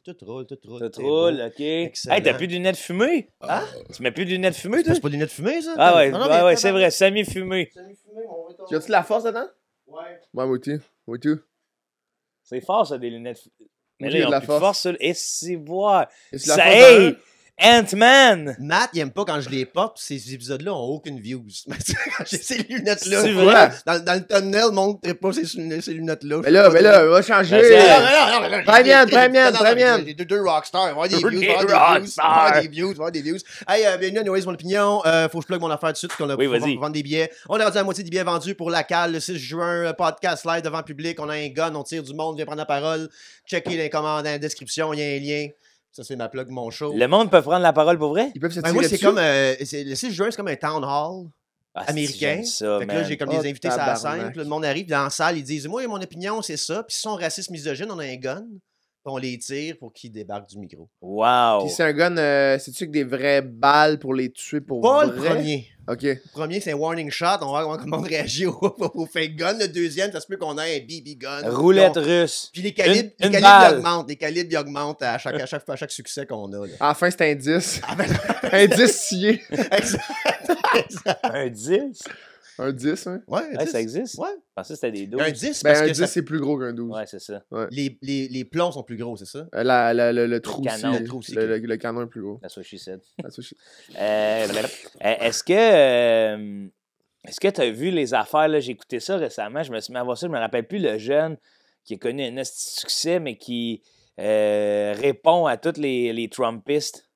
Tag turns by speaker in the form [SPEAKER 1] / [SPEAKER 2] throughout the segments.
[SPEAKER 1] Tout roule, tout roule.
[SPEAKER 2] Tout roule, OK.
[SPEAKER 1] Excellent.
[SPEAKER 2] Hey, t'as plus de lunettes fumées?
[SPEAKER 1] Hein?
[SPEAKER 2] Tu mets plus de lunettes fumées, toi?
[SPEAKER 1] C'est pas des lunettes fumées, ça?
[SPEAKER 2] Ah ouais,
[SPEAKER 1] Non,
[SPEAKER 2] ouais, c'est vrai, semi-fumé.
[SPEAKER 1] Semi-fumé, on va
[SPEAKER 3] Tu as-tu la force dedans?
[SPEAKER 1] Ouais.
[SPEAKER 3] Ouais, moi aussi. Moi aussi.
[SPEAKER 2] C'est fort, ça, des lunettes fumées. Mais
[SPEAKER 3] Oui,
[SPEAKER 2] là,
[SPEAKER 3] il y
[SPEAKER 2] ils
[SPEAKER 3] a
[SPEAKER 2] ont
[SPEAKER 3] de la
[SPEAKER 2] plus
[SPEAKER 3] force.
[SPEAKER 2] de force, ça. Et c'est voir.
[SPEAKER 3] Et c'est la
[SPEAKER 2] Ça,
[SPEAKER 3] force
[SPEAKER 2] hey!
[SPEAKER 3] d'un.
[SPEAKER 1] Matt,
[SPEAKER 2] Ant-Man!
[SPEAKER 1] il aime pas quand je les porte, pis ces épisodes-là ont aucune views. Mais tu sais, quand j'ai ces lunettes-là.
[SPEAKER 2] C'est
[SPEAKER 3] vrai?
[SPEAKER 1] Dans le tunnel, montre pas ces lunettes-là.
[SPEAKER 3] Mais là, va changer.
[SPEAKER 2] Ben, c'est-
[SPEAKER 1] Très bien,
[SPEAKER 3] très bien.
[SPEAKER 1] Deux rockstars, avoir des
[SPEAKER 2] Deux
[SPEAKER 1] views, avoir des views. Hey, bienvenue à Noise, mon opinion. Faut que je plug mon affaire tout de suite, parce qu'on a
[SPEAKER 2] Oui,
[SPEAKER 1] pour
[SPEAKER 2] vas-y.
[SPEAKER 1] vendre des billets. On est rendu à la moitié des billets vendus pour la cale le 6 juin, podcast live devant le public. On a un gun, on tire du monde, viens prendre la parole. Checkez les commandes dans la description, il y a un lien. Ça, c'est ma plug, mon show.
[SPEAKER 2] Le monde peut prendre la parole pour vrai?
[SPEAKER 3] Ils peuvent se
[SPEAKER 1] Ben,
[SPEAKER 3] tirer
[SPEAKER 1] moi, c'est
[SPEAKER 3] dessus.
[SPEAKER 1] comme. Le 6 juin, c'est comme un town hall
[SPEAKER 2] Ah,
[SPEAKER 1] américain.
[SPEAKER 2] j'aime ça,
[SPEAKER 1] Fait que là,
[SPEAKER 2] man.
[SPEAKER 1] j'ai comme
[SPEAKER 3] Oh,
[SPEAKER 1] des invités sur la
[SPEAKER 3] tabarnak.
[SPEAKER 1] scène. Puis là, le monde arrive dans la salle, ils disent moi, mon opinion, c'est ça. Puis s'ils sont racistes, misogynes, on a un gun. Puis on les tire pour qu'ils débarquent du micro.
[SPEAKER 2] Wow!
[SPEAKER 3] Puis c'est un gun, c'est-tu avec des vraies balles pour les tuer pour
[SPEAKER 1] Pas
[SPEAKER 3] vrai?
[SPEAKER 1] le premier.
[SPEAKER 3] Ok.
[SPEAKER 1] Le premier, c'est un warning shot. On va voir comment on réagit au fake gun. Le deuxième, ça se peut qu'on ait un BB gun.
[SPEAKER 2] Roulette
[SPEAKER 1] Puis
[SPEAKER 2] russe.
[SPEAKER 1] Puis les calibres,
[SPEAKER 2] Une
[SPEAKER 1] les
[SPEAKER 2] balle.
[SPEAKER 1] calibres ils augmentent. Les calibres ils augmentent à chaque succès qu'on a. Là.
[SPEAKER 3] À la fin, c'est un 10.
[SPEAKER 1] Ah, ben,
[SPEAKER 3] Un 10 scié.
[SPEAKER 1] exact.
[SPEAKER 2] Un 10?
[SPEAKER 3] Un 10, hein?
[SPEAKER 1] Ouais,
[SPEAKER 2] Ouais,
[SPEAKER 1] 10.
[SPEAKER 2] ça existe?
[SPEAKER 1] Ouais.
[SPEAKER 2] Je pensais que c'était des 12.
[SPEAKER 1] Un 10
[SPEAKER 3] Ben,
[SPEAKER 1] parce
[SPEAKER 3] un
[SPEAKER 1] que
[SPEAKER 3] 10,
[SPEAKER 1] ça-
[SPEAKER 3] c'est plus gros qu'un 12.
[SPEAKER 2] Ouais, c'est ça.
[SPEAKER 1] les plombs sont plus gros, c'est ça?
[SPEAKER 3] Le trou
[SPEAKER 2] canon.
[SPEAKER 3] aussi.
[SPEAKER 1] Le trou aussi,
[SPEAKER 3] Le canon est plus gros.
[SPEAKER 2] That's what she said.
[SPEAKER 3] That's what she-
[SPEAKER 2] Est-ce que tu as vu les affaires? Là, j'ai écouté ça récemment. Je me suis mis à voir ça. Je me rappelle plus le jeune qui a connu un esti de succès, mais qui répond à tous les Trumpistes.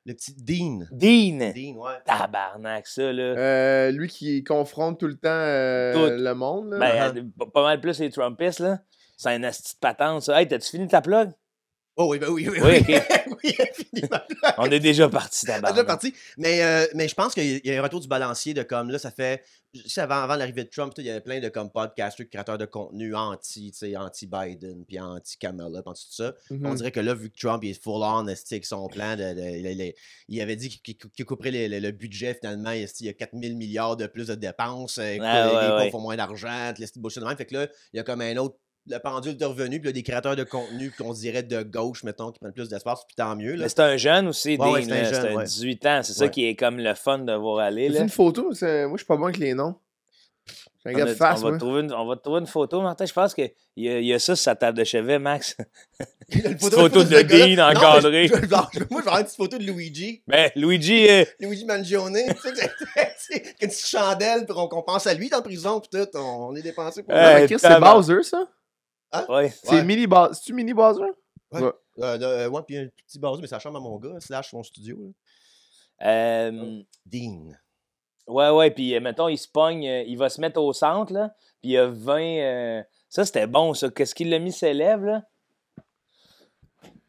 [SPEAKER 1] Le petit Dean.
[SPEAKER 2] Dean!
[SPEAKER 1] Dean, ouais.
[SPEAKER 2] Tabarnak, ça, là.
[SPEAKER 3] Lui qui confronte tout le temps
[SPEAKER 2] Tout.
[SPEAKER 3] le monde. Là.
[SPEAKER 2] Ben, pas mal plus les Trumpistes, là. C'est un esti de patente, ça. Hey, t'as-tu fini ta plug?
[SPEAKER 1] Oh oui, ben oui.
[SPEAKER 2] Oui, OK.
[SPEAKER 1] Oui, fini ma blague.
[SPEAKER 2] On est déjà parti,
[SPEAKER 1] On est déjà
[SPEAKER 2] tabarnak.
[SPEAKER 1] parti. Mais je pense qu'il y a un retour du balancier de comme là, ça fait. Tu sais, avant l'arrivée de Trump, il y avait plein de comme podcasters, créateurs de contenu anti-Biden, puis anti-Kamala, puis tout ça.
[SPEAKER 3] Mhm.
[SPEAKER 1] On dirait que là, vu que Trump il est full on avec son plan, il avait dit qu'il couperait le budget finalement. Il y a 4000 milliards de plus de dépenses. Les pauvres font moins d'argent, les petits bullshit de même. Fait que là, il y a comme un autre. Le pendule de revenu, puis il y a des créateurs de contenu qu'on dirait de gauche, mettons, qui prennent plus d'espace, puis tant mieux. Là.
[SPEAKER 2] Mais c'est un jeune aussi, Dean.
[SPEAKER 1] Ouais, c'est un
[SPEAKER 2] là.
[SPEAKER 1] jeune,
[SPEAKER 2] C'est un
[SPEAKER 1] ouais.
[SPEAKER 2] 18 ans. C'est ça
[SPEAKER 1] Ouais.
[SPEAKER 2] qui est comme le fun de voir aller.
[SPEAKER 3] C'est
[SPEAKER 2] Là.
[SPEAKER 3] une photo. Moi, je suis pas bon avec les noms. J'ai un gars de face,
[SPEAKER 2] on, va
[SPEAKER 3] moi.
[SPEAKER 2] te trouver une photo, Martin. Je pense qu'il y a ça sur sa table de chevet, Max.
[SPEAKER 1] Une
[SPEAKER 2] photo de
[SPEAKER 1] ce gars-là.
[SPEAKER 2] Dean
[SPEAKER 1] Non,
[SPEAKER 2] encadrée.
[SPEAKER 1] moi, je vais avoir une petite photo de Luigi.
[SPEAKER 2] Ben, Luigi,
[SPEAKER 1] Luigi Mangione. Tu sais, avec une petite chandelle pour qu'on pense à lui dans la prison. Puis tout, on est dépensé pour
[SPEAKER 2] Hey,
[SPEAKER 3] Mais Chris, c'est
[SPEAKER 2] tabarnak.
[SPEAKER 3] Bowser, ça?
[SPEAKER 2] ouais.
[SPEAKER 3] C'est C'est-tu Mini Bowser?
[SPEAKER 1] Ouais. Ouais, puis un petit base, mais c'est la chambre à mon gars, / mon studio. Là. Dean.
[SPEAKER 2] Ouais, puis mettons, il se pogne, il va se mettre au centre, là, puis il y a 20... ça, c'était bon, ça. Qu'est-ce qu'il a mis ses lèvres, là?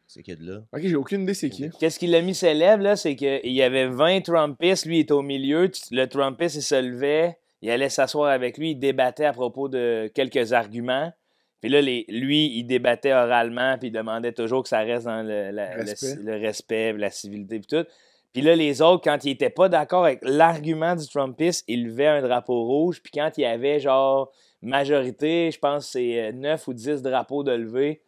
[SPEAKER 1] C'est kid là.
[SPEAKER 3] Ok, j'ai aucune idée c'est qui.
[SPEAKER 2] Qu'est-ce qu'il a mis ses lèvres, là? C'est qu'il y avait 20 Trumpistes, lui, il est au milieu. Le Trumpiste, il se levait, il allait s'asseoir avec lui, il débattait à propos de quelques arguments. Puis là, lui, il débattait oralement, puis il demandait toujours que ça reste dans le respect, la civilité, puis tout. Puis là, les autres, quand ils n'étaient pas d'accord avec l'argument du Trumpiste, ils levaient un drapeau rouge. Puis quand il y avait, genre, majorité, je pense que c'est 9 ou 10 drapeaux de lever,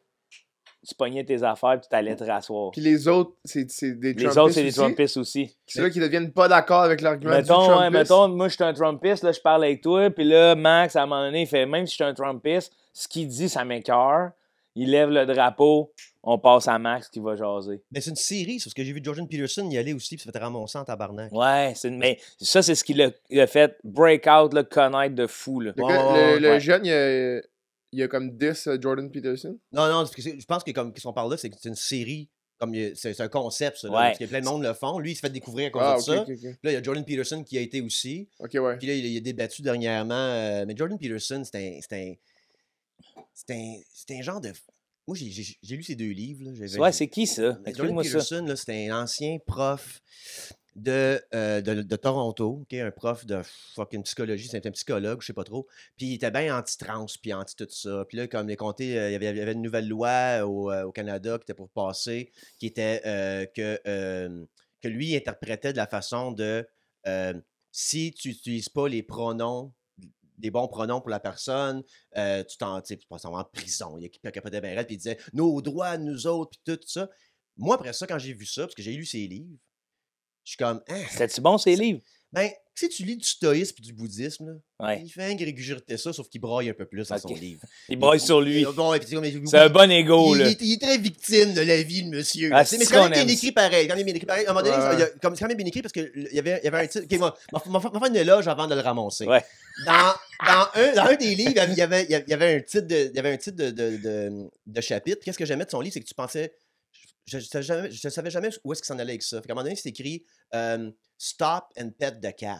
[SPEAKER 2] tu pognais tes affaires, puis tu allais te rasseoir.
[SPEAKER 3] Puis les autres, c'est des
[SPEAKER 2] Les autres, c'est des
[SPEAKER 3] aussi.
[SPEAKER 2] Trumpistes aussi.
[SPEAKER 3] C'est là qui deviennent pas d'accord avec l'argument du
[SPEAKER 2] Mettons,
[SPEAKER 3] Trumpiste.
[SPEAKER 2] mettons, moi, je suis un Trumpiste, là, je parle avec toi, puis là, Max, à un moment donné, il fait, même si je suis un Trumpiste, ce qu'il dit, ça m'écoeure. Il lève le drapeau, on passe à Max qui va jaser.
[SPEAKER 1] Mais c'est une série, c'est parce que j'ai vu Jordan Peterson y aller aussi, puis ça fait ramasser en tabarnak.
[SPEAKER 2] Ouais, mais ça, c'est ce qu'il a fait breakout, là, connaître de fou. Là.
[SPEAKER 3] Le jeune, il y a comme 10 Jordan Peterson.
[SPEAKER 1] Non, parce que je pense que comme qu'ils sont par là, c'est une série, comme c'est un concept, ça. Là,
[SPEAKER 2] Ouais.
[SPEAKER 1] parce que plein de monde le font. Lui, il se fait découvrir à cause
[SPEAKER 3] Ah,
[SPEAKER 1] de ça.
[SPEAKER 3] ok.
[SPEAKER 1] Là, il y a Jordan Peterson qui a été aussi.
[SPEAKER 3] Ok, ouais.
[SPEAKER 1] Puis là, il a débattu dernièrement. Mais Jordan Peterson, c'est un genre de. Moi, j'ai lu ces 2 livres. Là.
[SPEAKER 2] Ouais, c'est qui ça?
[SPEAKER 1] Jordan
[SPEAKER 2] Explique-moi ça.
[SPEAKER 1] Peterson, là, c'était un ancien prof de Toronto, okay? Un prof de fucking psychologie, c'est un psychologue, je sais pas trop. Puis il était bien anti-trans, puis anti-tout ça. Puis là, comme les comtés, il y avait une nouvelle loi au Canada qui était pour passer, qui était que lui interprétait de la façon de si tu n'utilises pas les pronoms des bons pronoms pour la personne, tu passes en prison. Il y a qui capotait bien raide, puis il disait « Nos droits, nous autres », puis tout ça. Moi, après ça, quand j'ai vu ça, parce que j'ai lu ses livres, je suis comme « Hein? »
[SPEAKER 2] C'était-tu bon, ces livres?
[SPEAKER 1] Ben, si tu lis du stoïsme et du bouddhisme, là,
[SPEAKER 2] Ouais.
[SPEAKER 1] il fait un régurgiter ça, sauf qu'il braille un peu plus dans son
[SPEAKER 2] Ok.
[SPEAKER 1] livre.
[SPEAKER 2] Il braille sur lui.
[SPEAKER 1] Bon, et puis,
[SPEAKER 2] C'est un bon ego, là.
[SPEAKER 1] il est très victime de la vie, le monsieur.
[SPEAKER 2] Ah,
[SPEAKER 1] là, tu sais, mais
[SPEAKER 2] c'est
[SPEAKER 1] c'est quand
[SPEAKER 2] qu'on
[SPEAKER 1] même bien
[SPEAKER 2] aime
[SPEAKER 1] écrit pareil. Quand même bien écrit pareil. À un moment donné,
[SPEAKER 3] Ouais.
[SPEAKER 1] c'est quand même bien écrit parce qu'il y avait un titre. Ok, m'a faire une éloge avant de le ramasser.
[SPEAKER 2] Ouais.
[SPEAKER 1] Dans un des livres, il y avait un titre de chapitre. Qu'est-ce que j'aimais de son livre, c'est que tu pensais. Je ne savais jamais où est-ce qu'il s'en allait avec ça. Fait qu'à un moment donné, c'est écrit Stop and pet the cat.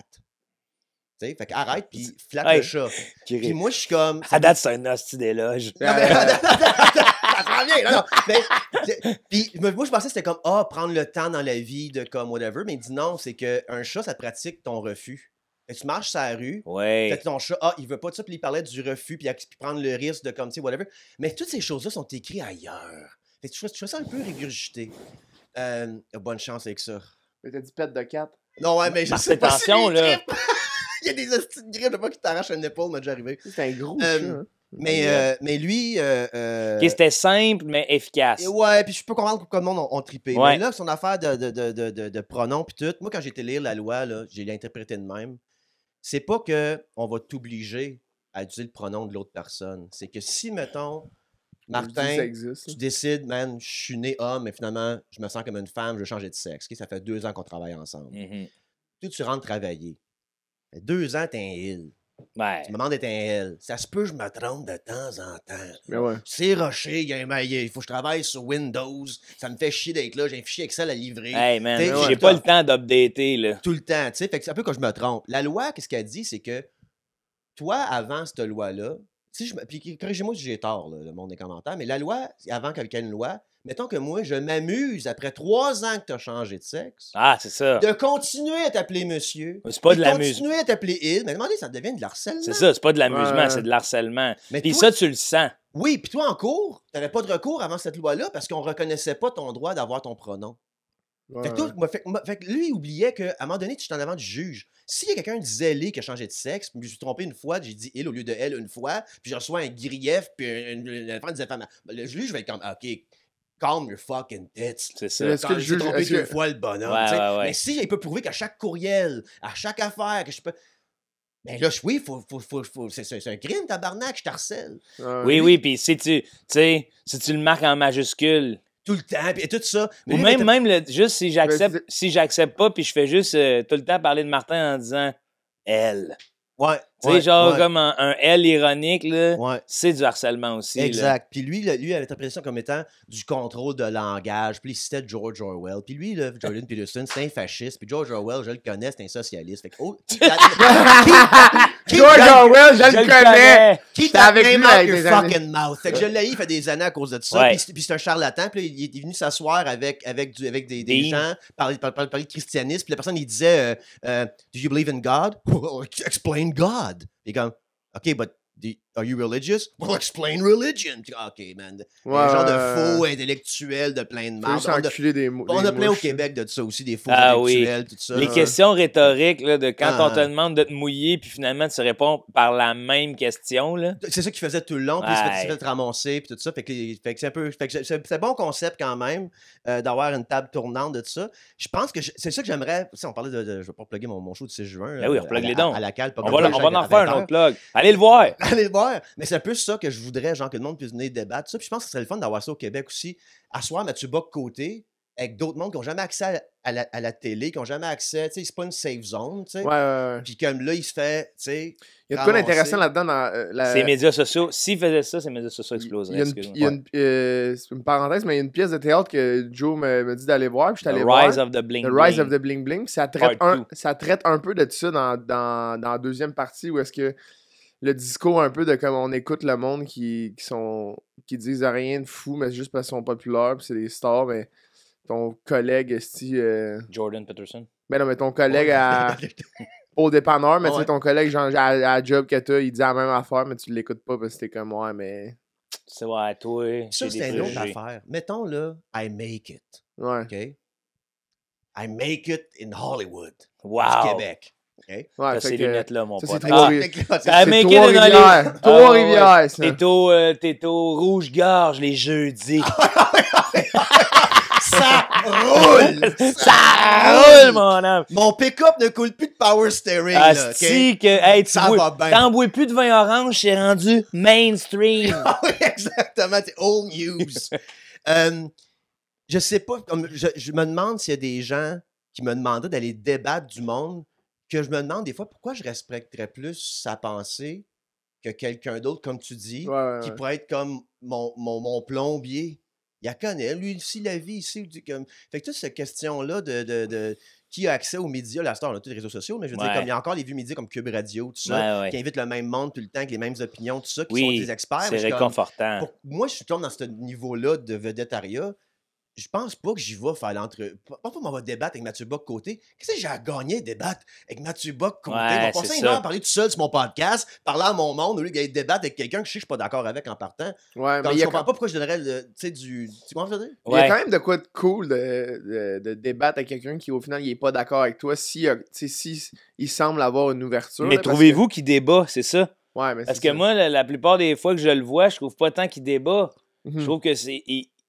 [SPEAKER 1] Tu sais, fait qu'arrête, puis flatte le chat. Puis moi, je suis comme.
[SPEAKER 2] À date, c'est un hostie d'éloge.
[SPEAKER 1] Non, mais, ça s'en vient, non. Mais, puis moi, je pensais que c'était comme, prendre le temps dans la vie de comme whatever, mais il dit non, c'est qu'un chat, ça pratique ton refus. Fait que tu marches sur la rue,
[SPEAKER 2] Ouais.
[SPEAKER 1] fait que ton chat, il veut pas de ça, puis il parlait du refus, puis prendre le risque de comme, tu sais, whatever. Mais toutes ces choses-là sont écrites ailleurs. Fait que tu fais ça un peu régurgité. Bonne chance avec ça.
[SPEAKER 3] Mais t'as dit pète de 4.
[SPEAKER 1] Non, ouais, mais je
[SPEAKER 2] Parce
[SPEAKER 1] sais pas
[SPEAKER 2] attention,
[SPEAKER 1] si
[SPEAKER 2] là.
[SPEAKER 1] il y a des hosties de griffes, de pas qui t'arrachent un épaule, m'est déjà arrivé.
[SPEAKER 3] C'est un gros chat. Hein.
[SPEAKER 1] Mais lui.
[SPEAKER 2] Ok, c'était simple, mais efficace.
[SPEAKER 1] Ouais, puis je peux comprendre que le monde ont trippé.
[SPEAKER 2] Ouais.
[SPEAKER 1] Mais là, son affaire de pronoms puis tout, moi, quand j'ai été lire la loi, là, j'ai l'interprété de même. C'est pas qu'on va t'obliger à utiliser le pronom de l'autre personne. C'est que si, mettons,
[SPEAKER 3] Ça
[SPEAKER 1] Martin,
[SPEAKER 3] existe.
[SPEAKER 1] tu décides, man, je suis né homme, mais finalement, je me sens comme une femme, je veux changer de sexe. Ok, ça fait 2 ans qu'on travaille ensemble.
[SPEAKER 2] Mhm.
[SPEAKER 1] Toi, tu rentres travailler. Ça fait 2 ans, t'es un il.
[SPEAKER 2] Ouais.
[SPEAKER 1] Tu me demandes d'être un elle. Ça se peut, je me trompe de temps en temps.
[SPEAKER 3] Mais ouais.
[SPEAKER 1] C'est rushé, il faut que je travaille sur Windows. Ça me fait chier d'être là. J'ai un fichier Excel à livrer.
[SPEAKER 2] Hey, man,
[SPEAKER 1] T'sais,
[SPEAKER 2] j'ai pas le temps d'updater, là.
[SPEAKER 1] Tout le temps, tu sais. Fait que c'est un peu quand je me trompe. La loi, qu'est-ce qu'elle dit, c'est que toi, avant cette loi-là, puis corrigez-moi si j'ai tort, là, le monde des commentaires, mais la loi, avant qu'il y ait une loi, mettons que moi, je m'amuse, après 3 ans que tu as changé de sexe,
[SPEAKER 2] Ah, c'est ça.
[SPEAKER 1] de continuer à t'appeler monsieur.
[SPEAKER 2] C'est pas
[SPEAKER 1] puis
[SPEAKER 2] de l'amusement.
[SPEAKER 1] continuer à t'appeler il. Mais demandez, ça devient de l'harcèlement.
[SPEAKER 2] C'est ça, c'est pas de l'amusement,
[SPEAKER 3] Ouais.
[SPEAKER 2] c'est de l'harcèlement.
[SPEAKER 1] Mais
[SPEAKER 2] Puis
[SPEAKER 1] toi-
[SPEAKER 2] ça, tu le sens.
[SPEAKER 1] Oui, puis toi, en cours, tu n'avais pas de recours avant cette loi-là parce qu'on ne reconnaissait pas ton droit d'avoir ton pronom.
[SPEAKER 3] Ouais,
[SPEAKER 1] Fait que, toi, fait que lui, il oubliait qu'à un moment donné, tu es en avant du juge. S'il y a quelqu'un de zélé qui a changé de sexe, puis je me suis trompé une fois, j'ai dit il au lieu de elle une fois, puis je reçois un grief, puis une femme disait le juge, je vais être comme OK, calm your fucking tits.
[SPEAKER 2] C'est ça.
[SPEAKER 3] Mais est-ce que le
[SPEAKER 1] J'ai
[SPEAKER 3] juge-
[SPEAKER 1] trompé
[SPEAKER 3] est-ce
[SPEAKER 1] 2
[SPEAKER 3] que-
[SPEAKER 1] fois le bonhomme.
[SPEAKER 2] Ouais,
[SPEAKER 1] tu sais.
[SPEAKER 2] ouais, ouais.
[SPEAKER 1] Mais si il peut prouver qu'à chaque courriel, à chaque affaire, que je peux. Ben là, oui, c'est un crime, tabarnak, je t'harcèle.
[SPEAKER 3] Ouais.
[SPEAKER 2] Oui, puis si tu sais, si tu le marques en majuscule,
[SPEAKER 1] Tout le temps, puis tout ça. Mais
[SPEAKER 2] ou
[SPEAKER 1] lui,
[SPEAKER 2] même juste si j'accepte,
[SPEAKER 3] Mais
[SPEAKER 2] si j'accepte pas, puis je fais juste tout le temps parler de Martin en disant elle.
[SPEAKER 1] Ouais.
[SPEAKER 2] Tu sais, genre comme un L ironique, là,
[SPEAKER 1] Ouais.
[SPEAKER 2] c'est du harcèlement aussi. là.
[SPEAKER 1] Exact. Puis lui, il avait interprété ça comme étant du contrôle de langage. Puis il citait George Orwell. Puis lui, là, Jordan Peterson, c'est un fasciste. Puis George Orwell, je le connais, c'est un socialiste. Fait que,
[SPEAKER 3] George Orwell, je le connais!
[SPEAKER 1] Qui
[SPEAKER 3] J'étais avec lui
[SPEAKER 1] out
[SPEAKER 3] avec
[SPEAKER 1] your
[SPEAKER 3] des années.
[SPEAKER 1] fucking mouth? Fait que je l'ai, il fait des années à cause de ça.
[SPEAKER 2] Ouais.
[SPEAKER 1] Puis c'est un charlatan. Puis là, il est venu s'asseoir avec des
[SPEAKER 2] Des-
[SPEAKER 1] gens, parler de christianisme. Puis la personne, il disait Do you believe in God? Well, explain God. Il est comme OK, but are you religious? Well, explain religion. Puis, OK, man. Un genre de faux intellectuel de plein de
[SPEAKER 3] Faut juste
[SPEAKER 1] marde.
[SPEAKER 3] enculer des mots.
[SPEAKER 1] On a plein au Québec de ça aussi, des faux
[SPEAKER 2] Ah oui.
[SPEAKER 1] intellectuels, tout ça.
[SPEAKER 2] Les
[SPEAKER 1] là.
[SPEAKER 2] questions rhétoriques, là, de quand
[SPEAKER 1] Ah.
[SPEAKER 2] on te demande de te mouiller, puis finalement tu réponds par la même question, là.
[SPEAKER 1] C'est ça qu'il faisait tout le long, puis il
[SPEAKER 2] Ouais.
[SPEAKER 1] s'est fait ramasser, puis tout ça. Fait que c'est un peu. Fait que c'est un bon concept quand même d'avoir une table tournante de tout ça. Je pense que c'est ça que j'aimerais. Tu sais, on parlait de. Je vais pas plugger mon show du 6 juin.
[SPEAKER 2] Ben oui, replugue les dons.
[SPEAKER 1] À la cale.
[SPEAKER 2] On va en faire un autre plug. Allez le voir!
[SPEAKER 1] Allez le voir. Mais c'est un peu ça que je voudrais, genre, que le monde puisse venir débattre. Ça. Puis je pense que ce serait le fun d'avoir ça au Québec aussi. Asseoir Mathieu Bock côté avec d'autres mondes qui n'ont jamais accès à la télé, qui n'ont jamais accès. Tu sais, c'est pas une safe zone, tu sais.
[SPEAKER 3] Ouais.
[SPEAKER 1] Puis comme là, il se fait, tu sais.
[SPEAKER 3] Il y a de quoi
[SPEAKER 1] ramasser.
[SPEAKER 3] d'intéressant là-dedans dans
[SPEAKER 2] Ces médias sociaux, s'ils faisaient ça, ces médias sociaux
[SPEAKER 3] Il
[SPEAKER 2] exploseraient.
[SPEAKER 3] y a une,
[SPEAKER 2] excuse-moi.
[SPEAKER 3] il y a une, c'est une parenthèse, mais il y a une pièce de théâtre que Joe me dit d'aller voir, puis je suis allé
[SPEAKER 2] The
[SPEAKER 3] voir.
[SPEAKER 2] Rise of the Bling
[SPEAKER 3] The Rise
[SPEAKER 2] Bling.
[SPEAKER 3] of the Bling Bling. Ça traite,
[SPEAKER 2] Part
[SPEAKER 3] ça traite un peu de ça dans la deuxième partie où est-ce que le discours un peu de comme on écoute le monde qui disent rien de fou, mais c'est juste parce qu'ils sont populaires, puis c'est des stars, mais ton collègue,
[SPEAKER 2] Jordan Peterson.
[SPEAKER 3] mais non, mais ton collègue au dépanneur, mais
[SPEAKER 1] Ah
[SPEAKER 3] tu sais,
[SPEAKER 1] ouais.
[SPEAKER 3] ton collègue genre, à la job que t'as, il dit la même affaire, mais tu l'écoutes pas parce que t'es comme ouais, mais.
[SPEAKER 2] C'est ouais, toi.
[SPEAKER 1] Ça,
[SPEAKER 2] j'ai
[SPEAKER 1] c'est
[SPEAKER 2] des
[SPEAKER 1] une autre
[SPEAKER 2] préjugés.
[SPEAKER 1] affaire. Mettons là, I make it.
[SPEAKER 3] Ouais.
[SPEAKER 1] OK? I make it in Hollywood.
[SPEAKER 2] Wow!
[SPEAKER 1] Du Québec. OK.
[SPEAKER 3] Ouais,
[SPEAKER 2] T'as
[SPEAKER 3] fait
[SPEAKER 2] ces
[SPEAKER 3] que
[SPEAKER 2] lunettes-là, mon
[SPEAKER 3] ça,
[SPEAKER 2] pote.
[SPEAKER 3] c'est
[SPEAKER 2] Ah,
[SPEAKER 3] C'est
[SPEAKER 2] make it
[SPEAKER 3] Trois-Rivières.
[SPEAKER 2] dans les-
[SPEAKER 3] Trois-Rivières,
[SPEAKER 2] Ah, ouais.
[SPEAKER 3] ça.
[SPEAKER 2] T'es au rouge-gorge les jeudis.
[SPEAKER 1] Ça roule!
[SPEAKER 2] Ça roule, mon homme!
[SPEAKER 1] Mon pick-up ne coule plus de power steering, là, OK?
[SPEAKER 2] Asti que, hey,
[SPEAKER 1] Ça va bien.
[SPEAKER 2] t'en bois plus de vin orange, c'est rendu mainstream.
[SPEAKER 1] Ah oui, exactement, c'est old news. Je sais pas, je me demande s'il y a des gens qui me demandaient d'aller débattre du monde, que je me demande des fois pourquoi je respecterais plus sa pensée que quelqu'un d'autre, comme tu dis, qui
[SPEAKER 3] Ouais.
[SPEAKER 1] pourrait être comme mon plombier. Il la connaît, lui aussi, la vie ici. Comme... Fait que toute cette question-là de qui a accès aux médias, là, on a tous les réseaux sociaux, mais je veux dire, comme il y a encore les vieux médias comme Cube Radio, tout ça, qui invitent le même monde tout le temps, avec les mêmes opinions, tout ça, qui sont des experts.
[SPEAKER 2] C'est réconfortant.
[SPEAKER 1] Moi, je suis tombé dans ce niveau-là de vedettariat. Je pense pas que j'y vais faire l'entre... Pas qu'on va débattre avec Mathieu Bock-Côté. Qu'est-ce que j'ai à gagner de débattre avec Mathieu Bock-Côté?
[SPEAKER 2] Ouais,
[SPEAKER 1] On va passer une heure à parler tout seul sur mon podcast, parler à mon monde, au lieu d'aller débattre avec quelqu'un que je sais que je suis pas d'accord avec en partant.
[SPEAKER 3] Ouais, mais
[SPEAKER 1] je comprends pas pourquoi je donnerais le, tu sais, du... Tu comprends ce que je veux dire?
[SPEAKER 3] Il y a quand même de quoi de cool de débattre avec quelqu'un qui, au final, il est pas d'accord avec toi si il semble avoir une ouverture.
[SPEAKER 2] Mais
[SPEAKER 3] là,
[SPEAKER 2] trouvez-vous qu'il débat, c'est ça?
[SPEAKER 3] Ouais, mais
[SPEAKER 2] Parce
[SPEAKER 3] c'est
[SPEAKER 2] que
[SPEAKER 3] ça.
[SPEAKER 2] moi, la plupart des fois que je le vois, je trouve pas tant qu'il débat.
[SPEAKER 3] Mhm.
[SPEAKER 2] Je trouve que c'est...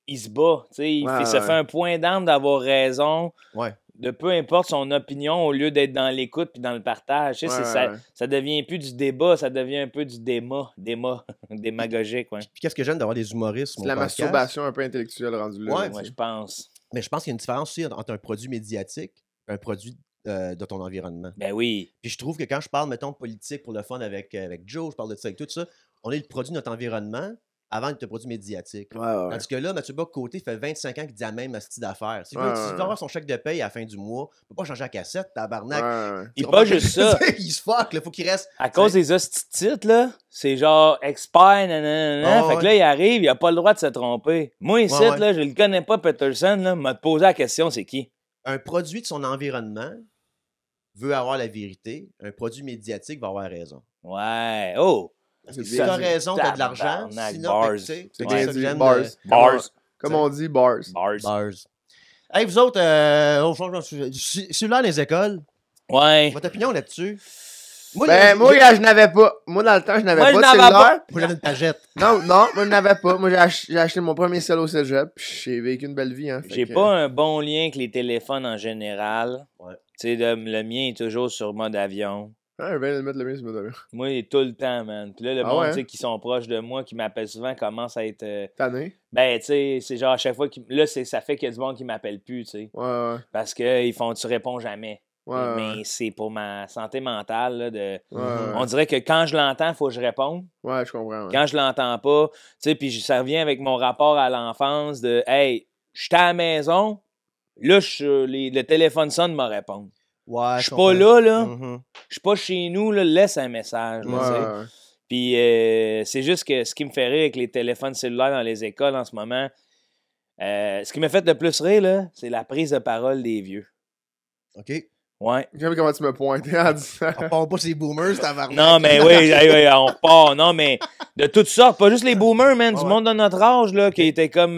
[SPEAKER 2] Il se bat, tu sais,
[SPEAKER 3] Ouais,
[SPEAKER 2] se fait un point d'âme d'avoir raison,
[SPEAKER 1] Ouais.
[SPEAKER 2] de peu importe son opinion, au lieu d'être dans l'écoute puis dans le partage. Tu sais, ça devient plus du débat, ça devient un peu du démagogique. Ouais.
[SPEAKER 1] Puis qu'est-ce que j'aime d'avoir des humoristes sur
[SPEAKER 3] C'est
[SPEAKER 1] mon
[SPEAKER 3] la
[SPEAKER 1] podcast?
[SPEAKER 3] masturbation un peu intellectuelle rendue là.
[SPEAKER 1] Ouais,
[SPEAKER 3] là,
[SPEAKER 2] Moi,
[SPEAKER 3] tu
[SPEAKER 2] je
[SPEAKER 3] sais.
[SPEAKER 2] pense.
[SPEAKER 1] Mais je pense qu'il y a une différence aussi entre un produit médiatique et un produit de ton environnement.
[SPEAKER 2] Ben oui.
[SPEAKER 1] Puis je trouve que quand je parle, mettons, de politique pour le fun avec Joe, je parle de ça avec tout ça, on est le produit de notre environnement avant d'être le produit médiatique.
[SPEAKER 3] Ouais.
[SPEAKER 1] Tandis que là, Mathieu Bock-Côté fait 25 ans qu'il dit la même astuce d'affaires. S'il veut,
[SPEAKER 3] Ouais.
[SPEAKER 1] s'il veut avoir son chèque de paye à la fin du mois, il peut pas changer la cassette, tabarnak.
[SPEAKER 3] Ouais.
[SPEAKER 2] Et pas juste ça.
[SPEAKER 1] Il se fuck, il faut qu'il reste.
[SPEAKER 2] À cause des hosties de titres, là, c'est genre expert, nanana. Fait que là, il arrive, il a pas le droit de se tromper. Moi, ici, là, je le connais pas, Peterson, là, m'a posé la question, c'est qui?
[SPEAKER 1] Un produit de son environnement veut avoir la vérité. Un produit médiatique va avoir raison.
[SPEAKER 2] Ouais. Oh!
[SPEAKER 1] Parce que si t'as raison, t'as de l'argent.
[SPEAKER 2] Tabarnak,
[SPEAKER 1] Sinon,
[SPEAKER 2] bars.
[SPEAKER 1] tu sais, c'est
[SPEAKER 3] Bien
[SPEAKER 1] ça que
[SPEAKER 3] dit,
[SPEAKER 1] j'aime.
[SPEAKER 3] bars.
[SPEAKER 2] Bars.
[SPEAKER 3] Comme on dit, bars.
[SPEAKER 2] Bars.
[SPEAKER 1] Hey, vous autres, on change de sujet. Celui-là, les écoles,
[SPEAKER 2] Ouais.
[SPEAKER 1] votre opinion là-dessus? Moi,
[SPEAKER 3] Je n'avais pas. Moi, dans le temps, je n'avais
[SPEAKER 2] Moi,
[SPEAKER 3] pas
[SPEAKER 2] je
[SPEAKER 3] de
[SPEAKER 2] n'avais
[SPEAKER 3] cellulaire.
[SPEAKER 1] Moi, j'avais une pagette.
[SPEAKER 3] Non, moi, je n'avais pas. Moi, j'ai acheté mon premier cell au cégep. Puis j'ai vécu une belle vie. Hein,
[SPEAKER 2] J'ai pas un bon lien avec les téléphones en général.
[SPEAKER 1] Ouais.
[SPEAKER 2] Tu sais, le mien est toujours sur mode avion.
[SPEAKER 3] Je viens de mettre le mien sur mon
[SPEAKER 2] Moi, il est tout le temps, man. Puis là, le monde,
[SPEAKER 3] ouais?
[SPEAKER 2] tu sais, qui sont proches de moi, qui m'appellent souvent, commence à être...
[SPEAKER 3] Tanné.
[SPEAKER 2] Ben, tu sais, c'est genre à chaque fois... Là, ça fait qu'il y a du monde qui m'appelle plus, tu sais.
[SPEAKER 3] Ouais.
[SPEAKER 2] Parce qu'ils font « tu réponds jamais ».
[SPEAKER 3] Ouais.
[SPEAKER 2] Mais c'est pour ma santé mentale, là, de...
[SPEAKER 3] Ouais.
[SPEAKER 2] On dirait que quand je l'entends, il faut que je réponde.
[SPEAKER 3] Ouais, je comprends. Ouais.
[SPEAKER 2] Quand je l'entends pas, tu sais, puis ça revient avec mon rapport à l'enfance de « Hey, j'étais à la maison, là, le téléphone sonne, me répondre.
[SPEAKER 1] Ouais,
[SPEAKER 2] Je suis pas là, là.
[SPEAKER 1] Mm-hmm.
[SPEAKER 2] Je suis pas chez nous, là, laisse un message. Là, tu sais.
[SPEAKER 3] Ouais.
[SPEAKER 2] Puis c'est juste que ce qui me fait rire avec les téléphones cellulaires dans les écoles en ce moment, ce qui m'a fait le plus rire, là, c'est la prise de parole des vieux.
[SPEAKER 1] OK.
[SPEAKER 2] Ouais.
[SPEAKER 3] J'aime comment tu me pointais en disant.
[SPEAKER 1] On parle pas ces boomers, tabarnak.
[SPEAKER 2] Non, mais oui, on repart. Non, mais de toutes sortes, pas juste les boomers, man, du monde de notre âge, là, qui étaient comme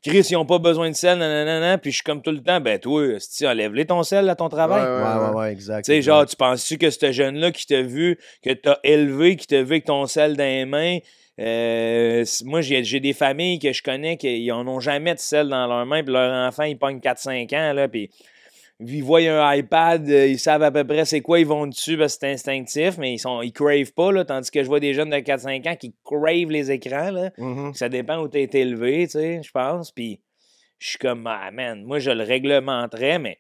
[SPEAKER 2] Chris, ils ont pas besoin de sel, nanana, puis je suis comme tout le temps, ben toi, si enlève-les ton sel à ton travail.
[SPEAKER 1] Ouais, exact.
[SPEAKER 2] Tu sais, genre, tu penses-tu que ce jeune-là qui t'a vu, que t'as élevé, qui t'a vu avec ton sel dans les mains, moi, j'ai des familles que je connais qui en ont jamais de sel dans leurs mains, puis leurs enfants, ils pognent 4-5 ans, là, puis ils voient un iPad, ils savent à peu près c'est quoi, ils vont dessus parce que c'est instinctif, mais ils crave pas, là, tandis que je vois des jeunes de 4-5 ans qui crave les écrans, là.
[SPEAKER 1] Mm-hmm.
[SPEAKER 2] Ça dépend où t'as été élevé, tu sais, je pense, puis je suis comme, ah man, moi, je le réglementerais, mais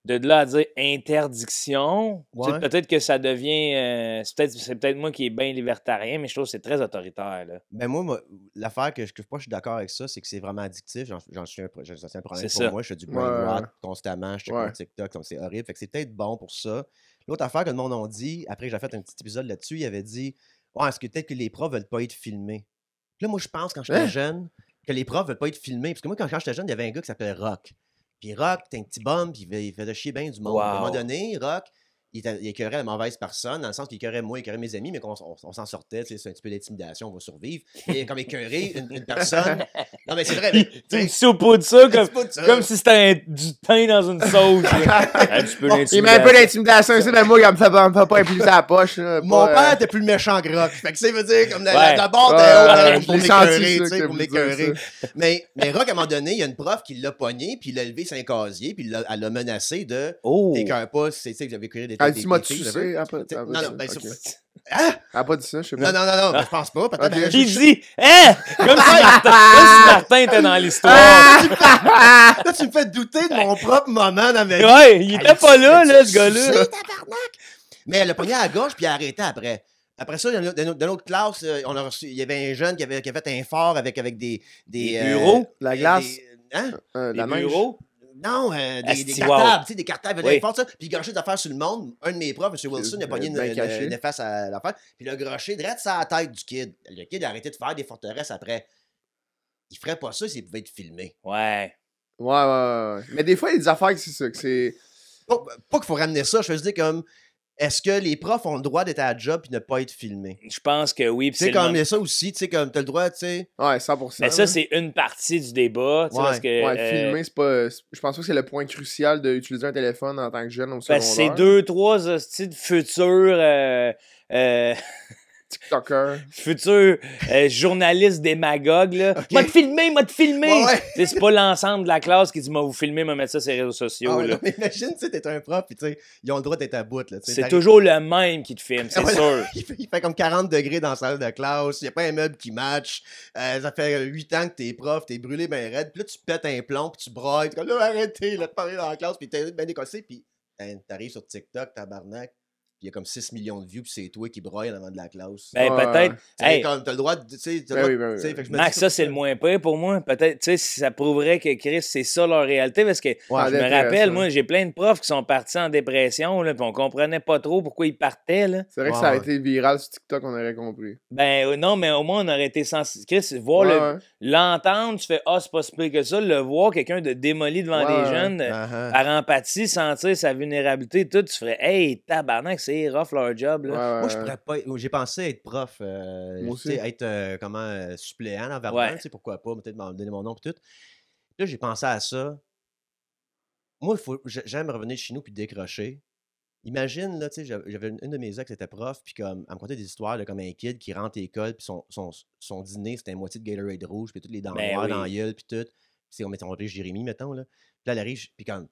[SPEAKER 2] de là à dire interdiction, tu sais, peut-être que ça devient, c'est peut-être moi qui est bien libertarien, mais je trouve que c'est très autoritaire, là.
[SPEAKER 1] Ben moi l'affaire que je suis d'accord avec ça, c'est que c'est vraiment addictif. J'en suis un problème pour moi. Je fais du brain rot constamment. Je check mon TikTok, donc c'est horrible. Fait que c'est peut-être bon pour ça. L'autre affaire que le monde a dit, après j'ai fait un petit épisode là-dessus, il avait dit est-ce que peut-être que les profs veulent pas être filmés? Puis là, moi, je pense quand j'étais jeune que les profs veulent pas être filmés. Parce que moi, quand j'étais jeune, il y avait un gars qui s'appelait Rock. Puis Rock, t'es un petit bum, puis il faisait chier bien du monde. À un moment donné, Rock, il écœurait la mauvaise personne, dans le sens qu'il écœurait moi, il écœurait mes amis, mais qu'on on s'en sortait, tu sais, c'est un petit peu d'intimidation, on va survivre. Et comme écœurer une personne. Non, mais c'est vrai, mais, tu
[SPEAKER 2] Tu me
[SPEAKER 1] sais,
[SPEAKER 2] saupoudres ça
[SPEAKER 1] un petit peu de ça.
[SPEAKER 2] comme si c'était du pain dans une sauce. Un petit peu
[SPEAKER 3] Il met un peu d'intimidation ici, mais moi, il me fait pas impliquer sa poche. Là,
[SPEAKER 1] Mon
[SPEAKER 3] pas,
[SPEAKER 1] père était plus le méchant que Rock. Fait que ça veut dire, comme
[SPEAKER 2] Ouais.
[SPEAKER 1] la barre
[SPEAKER 3] Ouais,
[SPEAKER 1] était haute pour
[SPEAKER 3] j'ai senti
[SPEAKER 1] m'écœurer,
[SPEAKER 3] ça,
[SPEAKER 1] tu sais,
[SPEAKER 3] que
[SPEAKER 1] pour
[SPEAKER 3] vous dites
[SPEAKER 1] m'écœurer. Mais Rock, à un moment donné, il y a une prof qui l'a pogné, puis il l'a levé sur un casier, puis elle l'a menacé de
[SPEAKER 2] Oh!
[SPEAKER 1] t'écœures pas, c'est ça que j'avais écœuré des
[SPEAKER 3] Elle dit, m'as-tu
[SPEAKER 1] filles,
[SPEAKER 3] sucé?
[SPEAKER 1] whatever.
[SPEAKER 3] Elle a
[SPEAKER 1] Non, non,
[SPEAKER 3] pas
[SPEAKER 1] ben,
[SPEAKER 3] dit ça.
[SPEAKER 1] c'est-
[SPEAKER 3] Ok.
[SPEAKER 1] Hein?
[SPEAKER 3] Elle a pas dit ça, je sais
[SPEAKER 1] Non,
[SPEAKER 3] pas.
[SPEAKER 1] non, ben, je pense pas. Peut-être.
[SPEAKER 3] Ok.
[SPEAKER 1] Ben,
[SPEAKER 2] Qui dit? Hein? Comme si Martin était dans l'histoire.
[SPEAKER 1] Là, tu me fais douter de mon propre moment dans ma vie.
[SPEAKER 2] Ouais, il était pas là, ce gars-là.
[SPEAKER 1] C'est tabarnak! Mais elle l'a pogné à la gauche, puis elle a arrêté après. Après ça, dans notre classe, on a reçu, il y avait un jeune qui avait fait un fort avec des
[SPEAKER 2] bureaux?
[SPEAKER 3] La glace?
[SPEAKER 1] Hein?
[SPEAKER 3] La
[SPEAKER 2] Les
[SPEAKER 3] neige.
[SPEAKER 2] bureaux?
[SPEAKER 1] Non, des
[SPEAKER 2] Asti,
[SPEAKER 1] cartables,
[SPEAKER 2] wow.
[SPEAKER 1] tu sais, des cartables,
[SPEAKER 2] Oui.
[SPEAKER 1] il fort ça. Puis il gâchait des affaires sur le monde. Un de mes profs, M. Wilson, a pogné
[SPEAKER 3] bien caché.
[SPEAKER 1] une efface à l'affaire. Puis il a garoché direct sur la tête du kid. Le kid a arrêté de faire des forteresses après. Il ferait pas ça s'il pouvait être filmé.
[SPEAKER 2] Ouais.
[SPEAKER 3] Ouais. Mais des fois, il y a des affaires que c'est ça, que c'est...
[SPEAKER 1] Pas qu'il faut ramener ça, je veux dire comme, est-ce que les profs ont le droit d'être à la job et ne pas être filmés?
[SPEAKER 2] Je pense que oui.
[SPEAKER 1] Tu sais, comme il y a ça aussi, tu sais, comme t'as le droit, tu sais.
[SPEAKER 3] Ouais, 100%.
[SPEAKER 2] Mais ça, c'est une partie du débat. Tu sais,
[SPEAKER 1] Ouais.
[SPEAKER 2] parce que,
[SPEAKER 3] Ouais, filmer, c'est pas... Je pense pas que c'est le point crucial d'utiliser un téléphone en tant que jeune au secondaire.
[SPEAKER 2] parce que c'est 2-3 hosties de futurs
[SPEAKER 3] TikToker.
[SPEAKER 2] journalistes démagogues. Là.
[SPEAKER 1] Ok.
[SPEAKER 2] M'a te filmer!
[SPEAKER 1] Ouais.
[SPEAKER 2] Tu sais, c'est pas l'ensemble de la classe qui dit m'a vous filmer, m'a mettre ça sur les réseaux sociaux.
[SPEAKER 1] Ah ouais,
[SPEAKER 2] là.
[SPEAKER 1] non, mais imagine, tu sais, t'es un prof, puis tu sais, ils ont le droit d'être à bout, là. Tu sais,
[SPEAKER 2] C'est
[SPEAKER 1] t'arrives-
[SPEAKER 2] toujours le même qui te filme, c'est
[SPEAKER 1] Ouais,
[SPEAKER 2] sûr.
[SPEAKER 1] il fait comme 40 degrés dans la salle de classe, il n'y a pas un meuble qui match. Ça fait 8 ans que t'es prof, t'es brûlé ben raide, puis là tu pètes un plomb, puis tu brailles, t'es comme là, arrêtez là, de parler dans la classe, puis t'es bien décossé, puis t'arrives sur TikTok, tabarnak, puis il y a comme 6 millions de views, puis c'est toi qui braille en avant de la classe.
[SPEAKER 2] Ben,
[SPEAKER 3] Ouais.
[SPEAKER 2] peut-être.
[SPEAKER 1] Tu sais,
[SPEAKER 2] Hey,
[SPEAKER 1] comme t'as le droit de. Tu sais, t'as le
[SPEAKER 3] Ben
[SPEAKER 1] droit
[SPEAKER 3] oui,
[SPEAKER 1] de-
[SPEAKER 3] ben oui,
[SPEAKER 1] tu sais,
[SPEAKER 3] ben
[SPEAKER 1] fait que je me
[SPEAKER 2] Max,
[SPEAKER 1] dis
[SPEAKER 2] ça, c'est le moins pire pour moi. Peut-être, tu sais, si ça prouverait que Chris, c'est ça leur réalité. Parce que
[SPEAKER 1] Ouais,
[SPEAKER 2] je me
[SPEAKER 3] dépression.
[SPEAKER 2] rappelle, moi, j'ai plein de profs qui sont partis en dépression, là, puis on comprenait pas trop pourquoi ils partaient. Là.
[SPEAKER 3] C'est vrai que
[SPEAKER 1] Ouais,
[SPEAKER 3] ça a
[SPEAKER 1] ouais.
[SPEAKER 3] été viral sur TikTok, on aurait compris.
[SPEAKER 2] Ben non, mais au moins, on aurait été sensible. Chris, voir
[SPEAKER 3] Ouais.
[SPEAKER 2] l'entendre, tu fais ah, c'est pas si pire que ça. Le voir, quelqu'un de démoli devant
[SPEAKER 3] Ouais,
[SPEAKER 2] des
[SPEAKER 3] ouais.
[SPEAKER 2] jeunes,
[SPEAKER 1] Uh-huh.
[SPEAKER 2] par empathie, sentir sa vulnérabilité, tout, tu ferais hey, tabarnak, c'est rough leur job. Là.
[SPEAKER 3] Ouais,
[SPEAKER 1] Moi, je pourrais pas. J'ai pensé être prof,
[SPEAKER 3] Moi
[SPEAKER 1] tu sais,
[SPEAKER 3] aussi.
[SPEAKER 1] être suppléant dans Verdun,
[SPEAKER 2] Ouais.
[SPEAKER 1] tu sais, pourquoi pas, peut-être m'en donner mon nom, puis tout. Là, j'ai pensé à ça. Moi, j'aime revenir chez nous puis décrocher. Imagine, là, tu sais, j'avais une de mes ex qui était prof, puis comme, elle me contait des histoires de comme un kid qui rentre à l'école, puis son dîner, c'était une moitié de Gatorade rouge, puis toutes les dents
[SPEAKER 2] Ben
[SPEAKER 1] noires
[SPEAKER 2] oui.
[SPEAKER 1] dans la gueule, puis tout. Puis c'est on appelé Jérémy, mettons, là. Puis là, elle arrive, puis comme,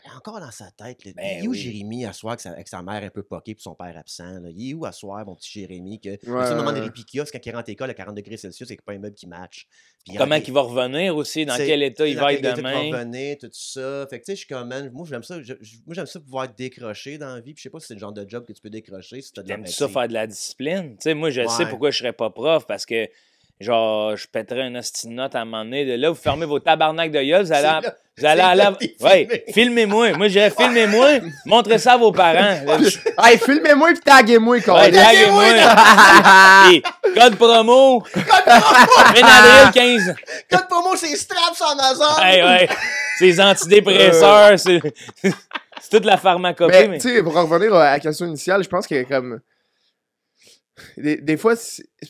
[SPEAKER 1] elle est encore dans sa tête, là.
[SPEAKER 2] Ben
[SPEAKER 1] Il est où
[SPEAKER 2] oui.
[SPEAKER 1] Jérémy à soir avec sa mère un peu poquée, puis son père absent, là? Il est où à soir, mon petit Jérémy, que,
[SPEAKER 3] Ouais,
[SPEAKER 1] tu sais, au moment
[SPEAKER 3] ouais.
[SPEAKER 1] des répicas, quand il rentre à l'école à 40 degrés Celsius, c'est pas un meuble qui match. Puis
[SPEAKER 2] Comment
[SPEAKER 1] il
[SPEAKER 2] qu'il va revenir aussi, dans
[SPEAKER 1] tu sais,
[SPEAKER 2] quel état il
[SPEAKER 1] dans
[SPEAKER 2] va
[SPEAKER 1] quel
[SPEAKER 2] être
[SPEAKER 1] état qu'il
[SPEAKER 2] demain.
[SPEAKER 1] va revenir, tout ça. Fait que tu sais, je suis comme, man, moi j'aime ça. Moi j'aime ça pouvoir décrocher dans la vie. Puis je sais pas si c'est le genre de job que tu peux décrocher si t'as de
[SPEAKER 2] T'aimes-tu
[SPEAKER 1] l'empathie.
[SPEAKER 2] ça faire de la discipline? Tu sais, moi, je sais
[SPEAKER 1] Ouais.
[SPEAKER 2] pourquoi je serais pas prof, parce que, genre, je pèterais une hostie de note à un moment donné. De là, vous fermez vos tabarnaks de gueule, vous allez à
[SPEAKER 1] C'est là que t'es
[SPEAKER 2] Ouais,
[SPEAKER 1] filmé.
[SPEAKER 2] filmez-moi. Moi, je dirais, filmez-moi, montrez ça à vos parents.
[SPEAKER 3] Hey, filmez-moi et taguez-moi,
[SPEAKER 2] Ouais,
[SPEAKER 3] câlisse.
[SPEAKER 2] taguez-moi. Et code promo, Benadryl 15.
[SPEAKER 1] Code promo, c'est Straps en Amazon.
[SPEAKER 2] Hey, ouais, c'est les antidépresseurs, c'est toute la pharmacopée.
[SPEAKER 3] Mais,
[SPEAKER 2] Mais...
[SPEAKER 3] tu sais, pour en revenir à la question initiale, je pense que comme. Des fois,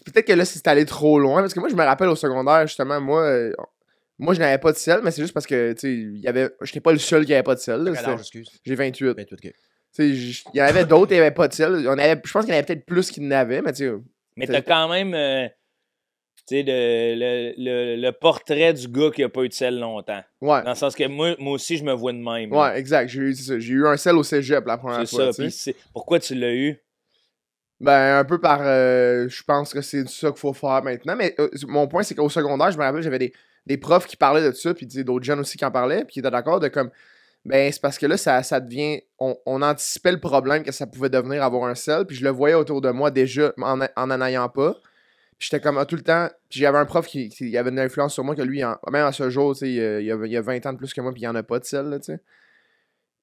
[SPEAKER 3] peut-être que là, c'est allé trop loin. Parce que moi, je me rappelle au secondaire, justement, moi je n'avais pas de sel, mais c'est juste parce que, tu sais, j'étais pas le seul qui avait pas de sel. là.
[SPEAKER 1] Quel âge, excuse?
[SPEAKER 3] J'ai 28.
[SPEAKER 1] 28, ok.
[SPEAKER 3] Tu sais, il y en avait d'autres qui n'avaient pas de sel. Je pense qu'il y en avait peut-être plus qui n'avaient, mais tu sais.
[SPEAKER 2] Mais t'as quand même, tu sais, le portrait du gars qui a pas eu de sel longtemps.
[SPEAKER 3] Ouais.
[SPEAKER 2] Dans le sens que moi aussi, je me vois de même. là.
[SPEAKER 3] Ouais, exact. C'est ça. J'ai eu un sel au cégep la première
[SPEAKER 2] C'est
[SPEAKER 3] fois.
[SPEAKER 2] ça.
[SPEAKER 3] tu sais.
[SPEAKER 2] Puis pourquoi tu l'as eu?
[SPEAKER 3] Ben, un peu par. Je pense que c'est ça qu'il faut faire maintenant. Mais mon point, c'est qu'au secondaire, je me rappelle, j'avais des profs qui parlaient de ça, puis d'autres jeunes aussi qui en parlaient, puis qui étaient d'accord de comme. Ben, c'est parce que là, ça devient. On anticipait le problème que ça pouvait devenir avoir un sel, puis je le voyais autour de moi déjà en ayant pas. Puis j'étais comme tout le temps. Puis j'avais un prof qui avait une influence sur moi que lui, même à ce jour, tu sais, il y a 20 ans de plus que moi, puis il n'y en a pas de sel, là, tu sais.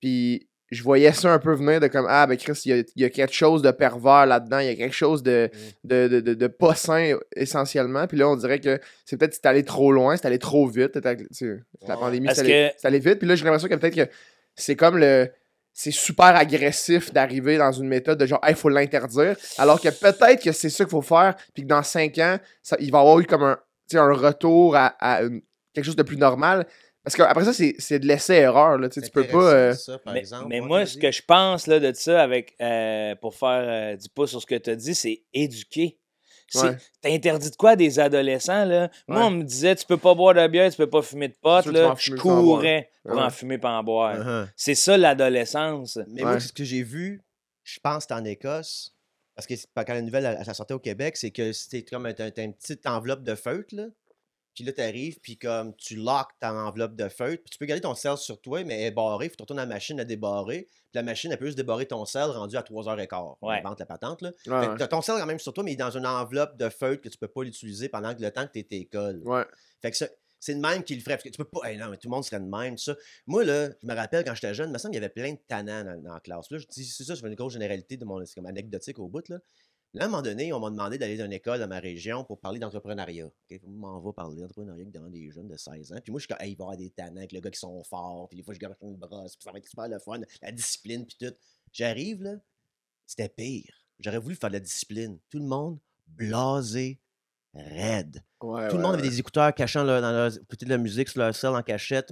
[SPEAKER 3] Puis je voyais ça un peu venir de comme ah ben Chris, il y a quelque chose de pervers là-dedans, il y a quelque chose de pas sain essentiellement. Puis là on dirait que c'est peut-être c'est allé trop loin, c'est allé trop vite, la pandémie
[SPEAKER 2] Parce
[SPEAKER 3] c'est allé vite. Puis là j'ai l'impression que peut-être que c'est comme c'est super agressif d'arriver dans une méthode de genre, il faut l'interdire. Alors que peut-être que c'est ça qu'il faut faire, puis que dans 5 ans, il va y avoir eu comme un retour à quelque chose de plus normal. Parce qu'après ça, c'est de l'essai-erreur. Là, tu peux pas.
[SPEAKER 1] Ça, par
[SPEAKER 2] Mais,
[SPEAKER 1] exemple,
[SPEAKER 2] mais
[SPEAKER 1] ouais,
[SPEAKER 2] moi,
[SPEAKER 1] vas-y.
[SPEAKER 2] ce que je pense là, de ça, avec pour faire du pouce sur ce que tu as dit, c'est éduquer.
[SPEAKER 3] Ouais.
[SPEAKER 2] T'interdis de quoi à des adolescents, là? Moi,
[SPEAKER 3] Ouais.
[SPEAKER 2] on me disait, tu peux pas boire de bière, tu peux pas fumer de pot,
[SPEAKER 3] C'est sûr que tu vas
[SPEAKER 2] là.
[SPEAKER 3] en
[SPEAKER 2] Je
[SPEAKER 3] fumer sans en boire.
[SPEAKER 2] courais pour
[SPEAKER 3] Ouais.
[SPEAKER 2] en fumer pas en boire.
[SPEAKER 1] Uh-huh.
[SPEAKER 2] C'est ça, l'adolescence.
[SPEAKER 1] Mais
[SPEAKER 3] Ouais.
[SPEAKER 1] moi, ce que j'ai vu, je pense que c'était en Écosse, parce que quand la nouvelle elle sortait au Québec, c'est que c'était comme t'as une petite enveloppe de feutre, là. Puis là, t'arrives, puis comme tu locks ta enveloppe de feutre, puis tu peux garder ton sel sur toi, mais elle est barrée, faut que tu retournes à la machine à débarrer. Puis la machine, elle peut juste débarrer ton sel rendu à 3h15.
[SPEAKER 2] Ouais.
[SPEAKER 1] On invente la patente, là.
[SPEAKER 3] Ouais,
[SPEAKER 1] Fait que
[SPEAKER 3] ouais.
[SPEAKER 1] t'as ton sel quand même sur toi, mais il est dans une enveloppe de feutre que tu peux pas l'utiliser pendant le temps que t'es à l'école.
[SPEAKER 3] Ouais.
[SPEAKER 1] Fait que c'est de même qu'il le ferait. Parce que tu peux pas. Hey, non, mais tout le monde serait de même, ça. Moi, là, je me rappelle quand j'étais jeune, il me semble qu'il y avait plein de tannants dans la classe. Puis là, je dis, c'est ça, je fais une grosse généralité de mon. C'est comme anecdotique au bout, là. Là, à un moment donné, on m'a demandé d'aller dans une école dans ma région pour parler d'entrepreneuriat. Okay? On m'en va parler d'entrepreneuriat devant des jeunes de 16 ans. Puis moi, je suis comme, hey, il va y avoir des tannants avec le gars qui sont forts. Puis des fois, je garoche une brosse. Puis ça va être super le fun. La discipline, puis tout. J'arrive, là, c'était pire. J'aurais voulu faire de la discipline. Tout le monde blasé, raide.
[SPEAKER 3] Ouais,
[SPEAKER 1] Tout le monde avait des écouteurs cachant dans leur écouter de la musique sur leur selle en cachette.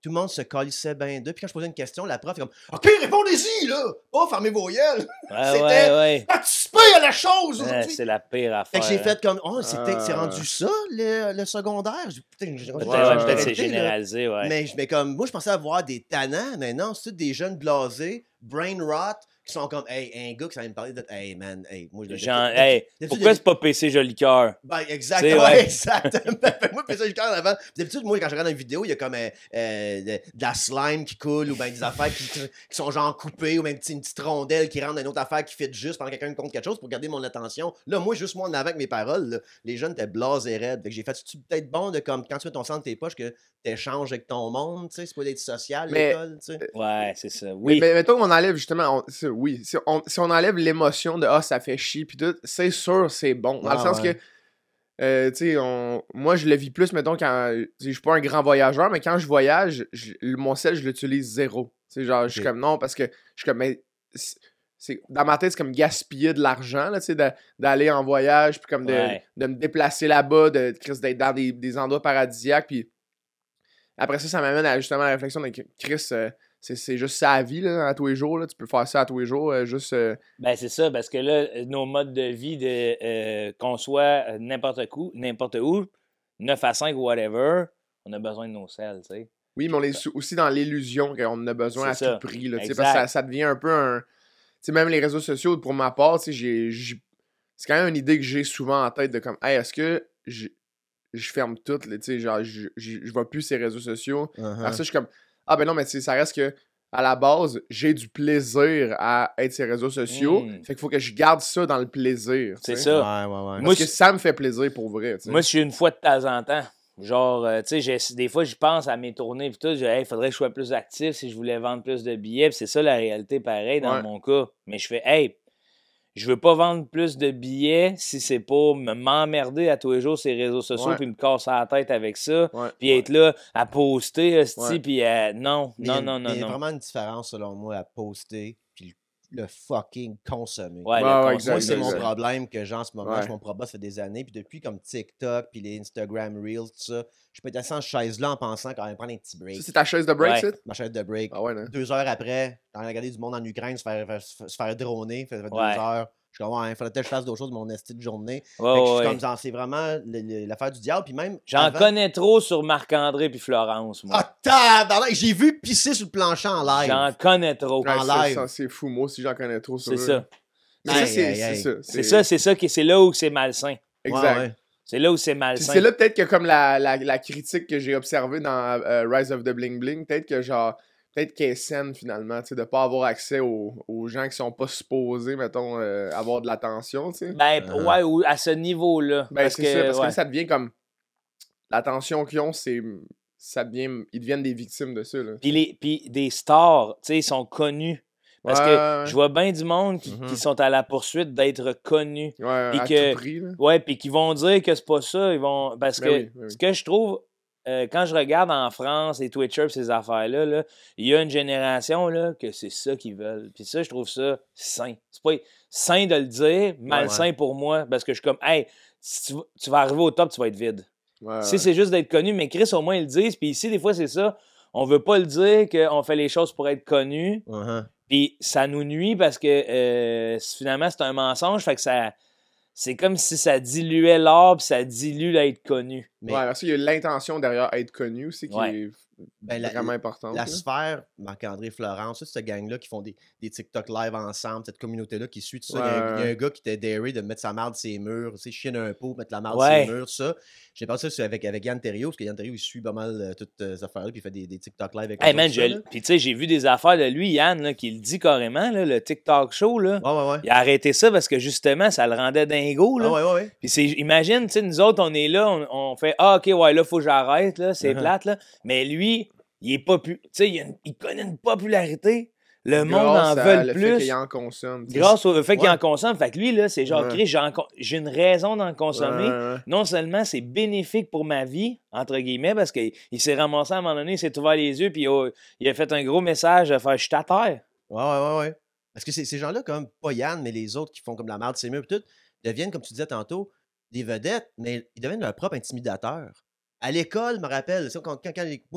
[SPEAKER 1] Tout le monde se calissait bien d'eux. Puis quand je posais une question, la prof est comme OK, répondez-y, là! Oh, fermez vos gueules!
[SPEAKER 2] Ouais.
[SPEAKER 1] Participez à la chose! aujourd'hui!
[SPEAKER 2] C'est la pire
[SPEAKER 1] Fait
[SPEAKER 2] affaire.
[SPEAKER 1] que j'ai
[SPEAKER 2] hein.
[SPEAKER 1] fait comme Oh, c'est rendu ça, le secondaire? Putain,
[SPEAKER 2] Peut-être
[SPEAKER 3] Ouais,
[SPEAKER 2] c'est
[SPEAKER 1] là.
[SPEAKER 2] généralisé, ouais.
[SPEAKER 1] Mais comme moi, je pensais avoir des tannants, mais non, c'est tous des jeunes blasés, brain rot, qui sont comme Hey, un gars qui s'allait me parler de Hey man, hey, moi je
[SPEAKER 2] Genre, hey,
[SPEAKER 1] d'habitude,
[SPEAKER 2] pourquoi c'est pas PC Joli Cœur?
[SPEAKER 1] Ben, exact.
[SPEAKER 2] C'est,
[SPEAKER 1] Ouais,
[SPEAKER 2] ouais.
[SPEAKER 1] exactement. Moi, puis ça, j'ai quand avant. D'habitude, moi, quand je regarde une vidéo, il y a comme de la slime qui coule ou bien des affaires qui sont genre coupées ou même une petite rondelle qui rentre dans une autre affaire qui fit juste pendant que quelqu'un compte quelque chose pour garder mon attention. Là, moi, juste moi en avant avec mes paroles, là, les jeunes étaient blasés raides. Fait que j'ai fait, c'est peut-être bon de comme quand tu mets ton sang dans tes poches que t'échanges avec ton monde, tu sais, c'est pas d'être social,
[SPEAKER 3] Mais-
[SPEAKER 1] l'école, tu sais.
[SPEAKER 2] Ouais, c'est ça. Oui.
[SPEAKER 3] Mais mettons qu'on enlève justement, oui, si on enlève l'émotion de ça fait chier puis tout, c'est sûr c'est bon. Dans le sens que tu sais, moi je le vis plus, mettons, quand je suis pas un grand voyageur, mais quand je voyage, mon sel, je l'utilise zéro. Tu sais, genre, je suis comme non, parce que je suis comme mais dans ma tête, c'est comme gaspiller de l'argent, là, tu sais, d'aller en voyage, puis comme
[SPEAKER 2] Ouais.
[SPEAKER 3] de me déplacer là-bas, d'être dans des endroits paradisiaques, puis après ça m'amène justement à la réflexion de Chris, c'est juste sa vie, là, à tous les jours, là, tu peux faire ça à tous les jours, juste...
[SPEAKER 2] Ben, c'est ça, parce que là, nos modes de vie, qu'on soit n'importe où, 9 à 5 ou whatever, on a besoin de nos selles, tu sais.
[SPEAKER 3] Oui, mais on est aussi dans l'illusion qu'on en a besoin à
[SPEAKER 2] C'est ça.
[SPEAKER 3] tout prix, là, tu sais,
[SPEAKER 2] Exact.
[SPEAKER 3] parce que ça devient un peu un... Tu sais, même les réseaux sociaux, pour ma part, tu sais, c'est quand même une idée que j'ai souvent en tête de comme, hey, est-ce que je ferme tout, là, tu sais, genre, je vois plus ces réseaux sociaux. Après ça, je suis comme, ah ben non, mais tu sais, ça reste que, à la base, j'ai du plaisir à être sur les réseaux sociaux. Fait qu'il faut que je garde ça dans le plaisir.
[SPEAKER 2] C'est
[SPEAKER 3] tu sais.
[SPEAKER 2] ça.
[SPEAKER 1] Ouais.
[SPEAKER 2] Moi,
[SPEAKER 3] Parce que ça me fait plaisir pour vrai. Tu sais.
[SPEAKER 2] Moi, je suis une fois de temps en temps. Genre, tu sais, des fois, je pense à mes tournées pis tout. Il faudrait que je sois plus actif si je voulais vendre plus de billets. Pis c'est ça la réalité, pareil, dans
[SPEAKER 3] Ouais.
[SPEAKER 2] mon cas. Mais je fais, hey, je veux pas vendre plus de billets si c'est pas m'emmerder à tous les jours sur les réseaux sociaux
[SPEAKER 3] Ouais.
[SPEAKER 2] puis me casser la tête avec ça.
[SPEAKER 3] Ouais.
[SPEAKER 2] Puis être là à poster, esti,
[SPEAKER 3] Ouais.
[SPEAKER 2] puis non.
[SPEAKER 1] Mais il y a vraiment une différence, selon moi, à poster puis le fucking consommer.
[SPEAKER 2] Ouais,
[SPEAKER 3] Ouais,
[SPEAKER 2] le
[SPEAKER 3] ouais,
[SPEAKER 2] concept,
[SPEAKER 1] Moi, c'est mon
[SPEAKER 3] exact.
[SPEAKER 1] problème que j'ai en ce moment.
[SPEAKER 3] Ouais.
[SPEAKER 1] Je suis mon problème, ça fait des années. Puis depuis, comme TikTok, puis les Instagram Reels, tout ça, je peux être assis en chaise-là en pensant quand même prendre un petit break.
[SPEAKER 3] Ça, c'est ta chaise de break,
[SPEAKER 2] Ouais.
[SPEAKER 3] ça?
[SPEAKER 1] Ma chaise de break.
[SPEAKER 3] Ah ouais, non?
[SPEAKER 1] 2 heures après, t'as regardé du monde en Ukraine se faire droner. Ça fait 2
[SPEAKER 2] Ouais.
[SPEAKER 1] heures. Je suis comme, ouais, il faudrait peut-être que je fasse d'autres choses de mon esti de journée.
[SPEAKER 2] Ouais,
[SPEAKER 1] Fait que je suis
[SPEAKER 2] ouais.
[SPEAKER 1] comme, genre, c'est vraiment l'affaire du diable. Puis même.
[SPEAKER 2] J'en
[SPEAKER 1] avant-
[SPEAKER 2] connais trop sur Marc-André puis Florence, moi.
[SPEAKER 1] Ah, tabarnak! J'ai vu pisser sur le plancher en live.
[SPEAKER 2] J'en connais trop.
[SPEAKER 3] Ouais,
[SPEAKER 1] en
[SPEAKER 3] ça,
[SPEAKER 1] live.
[SPEAKER 3] c'est fou. Moi aussi, j'en connais trop sur
[SPEAKER 2] C'est
[SPEAKER 3] eux.
[SPEAKER 2] ça.
[SPEAKER 3] Mais ça,
[SPEAKER 1] Hey,
[SPEAKER 3] c'est
[SPEAKER 1] hey, hey.
[SPEAKER 3] ça.
[SPEAKER 2] C'est là où c'est malsain.
[SPEAKER 3] Exact.
[SPEAKER 1] Ouais, ouais.
[SPEAKER 2] C'est là où c'est
[SPEAKER 3] Puis
[SPEAKER 2] malsain.
[SPEAKER 3] c'est là peut-être que comme la critique que j'ai observée dans Rise of the Bling Bling, peut-être que genre, peut-être qu'elle est saine finalement, tu sais, de pas avoir accès aux gens qui sont pas supposés, mettons, avoir de l'attention, tu sais.
[SPEAKER 2] Ben,
[SPEAKER 1] Uh-huh.
[SPEAKER 2] ouais, ou à ce niveau-là.
[SPEAKER 3] Ben
[SPEAKER 2] parce
[SPEAKER 3] c'est
[SPEAKER 2] que,
[SPEAKER 3] ça, parce que
[SPEAKER 2] ouais.
[SPEAKER 3] là, ça devient comme, l'attention qu'ils ont, ils deviennent des victimes de ça, là.
[SPEAKER 2] Puis des stars, tu sais, ils sont connus. Parce
[SPEAKER 3] Ouais,
[SPEAKER 2] que
[SPEAKER 3] ouais.
[SPEAKER 2] je vois bien du monde qui
[SPEAKER 1] Mhm.
[SPEAKER 2] sont à la poursuite d'être connus.
[SPEAKER 3] Ouais,
[SPEAKER 2] Puis
[SPEAKER 3] à
[SPEAKER 2] que-
[SPEAKER 3] tout prix, là.
[SPEAKER 2] Ouais, puis qui vont dire que c'est pas ça. Ils vont. Parce
[SPEAKER 3] Ben
[SPEAKER 2] que
[SPEAKER 3] oui, ben oui.
[SPEAKER 2] ce que je trouve quand je regarde en France, les Twitchers et ces affaires-là, là, il y a une génération là, que c'est ça qu'ils veulent. Puis ça, je trouve ça sain. C'est pas sain de le dire, malsain pour moi, parce que je suis comme, hey, si tu vas arriver au top, tu vas être vide. Si c'est juste d'être connu, mais Chris, au moins, ils le disent. Puis ici, des fois, c'est ça. On veut pas le dire qu'on fait les choses pour être connu. Puis ça nous nuit parce que finalement, c'est un mensonge. Fait que ça... C'est comme si ça diluait l'art puis ça dilue l'être connu.
[SPEAKER 3] Mais... Ouais, parce qu'il y a l'intention derrière être connu aussi qui est vraiment importante.
[SPEAKER 1] La sphère, Marc-André Florence, cette gang-là qui font des TikTok live ensemble, cette communauté-là qui suit tout ça. Il y a un gars qui était daré de mettre sa marde sur ses murs, tu sais, chier d'un pot, mettre la marde sur ses murs, ça. J'ai pensé ça avec Yann Terriot, parce que Yann Terriot, il suit pas mal toutes ces affaires-là, puis il fait des TikTok live avec
[SPEAKER 2] puis tu sais, j'ai vu des affaires de lui, Yann, là, qui le dit carrément, là, le TikTok show, là. Il a arrêté ça parce que justement, ça le rendait dingo, là. Puis imagine, tu sais, nous autres, on est là, on fait « Ah, OK, ouais, là, faut que j'arrête, là, c'est plate, là. » Mais lui, il est pas tu sais, il connaît une popularité. Le monde en veut plus.
[SPEAKER 3] Grâce au fait qu'il en consomme.
[SPEAKER 2] Grâce au fait qu'il en consomme. Fait que lui, là, c'est genre, Chris, j'ai une raison d'en consommer. Non seulement c'est bénéfique pour ma vie, entre guillemets, parce qu'il s'est ramassé à un moment donné, il s'est ouvert les yeux, puis il a fait un gros message de faire « Je suis à terre ».
[SPEAKER 1] Ouais. Parce que ces gens-là, comme pas Yann, mais les autres qui font comme la merde, c'est mieux, tout, deviennent, comme tu disais tantôt, des vedettes, mais ils deviennent leur propre intimidateur. À l'école, je me rappelle, moi,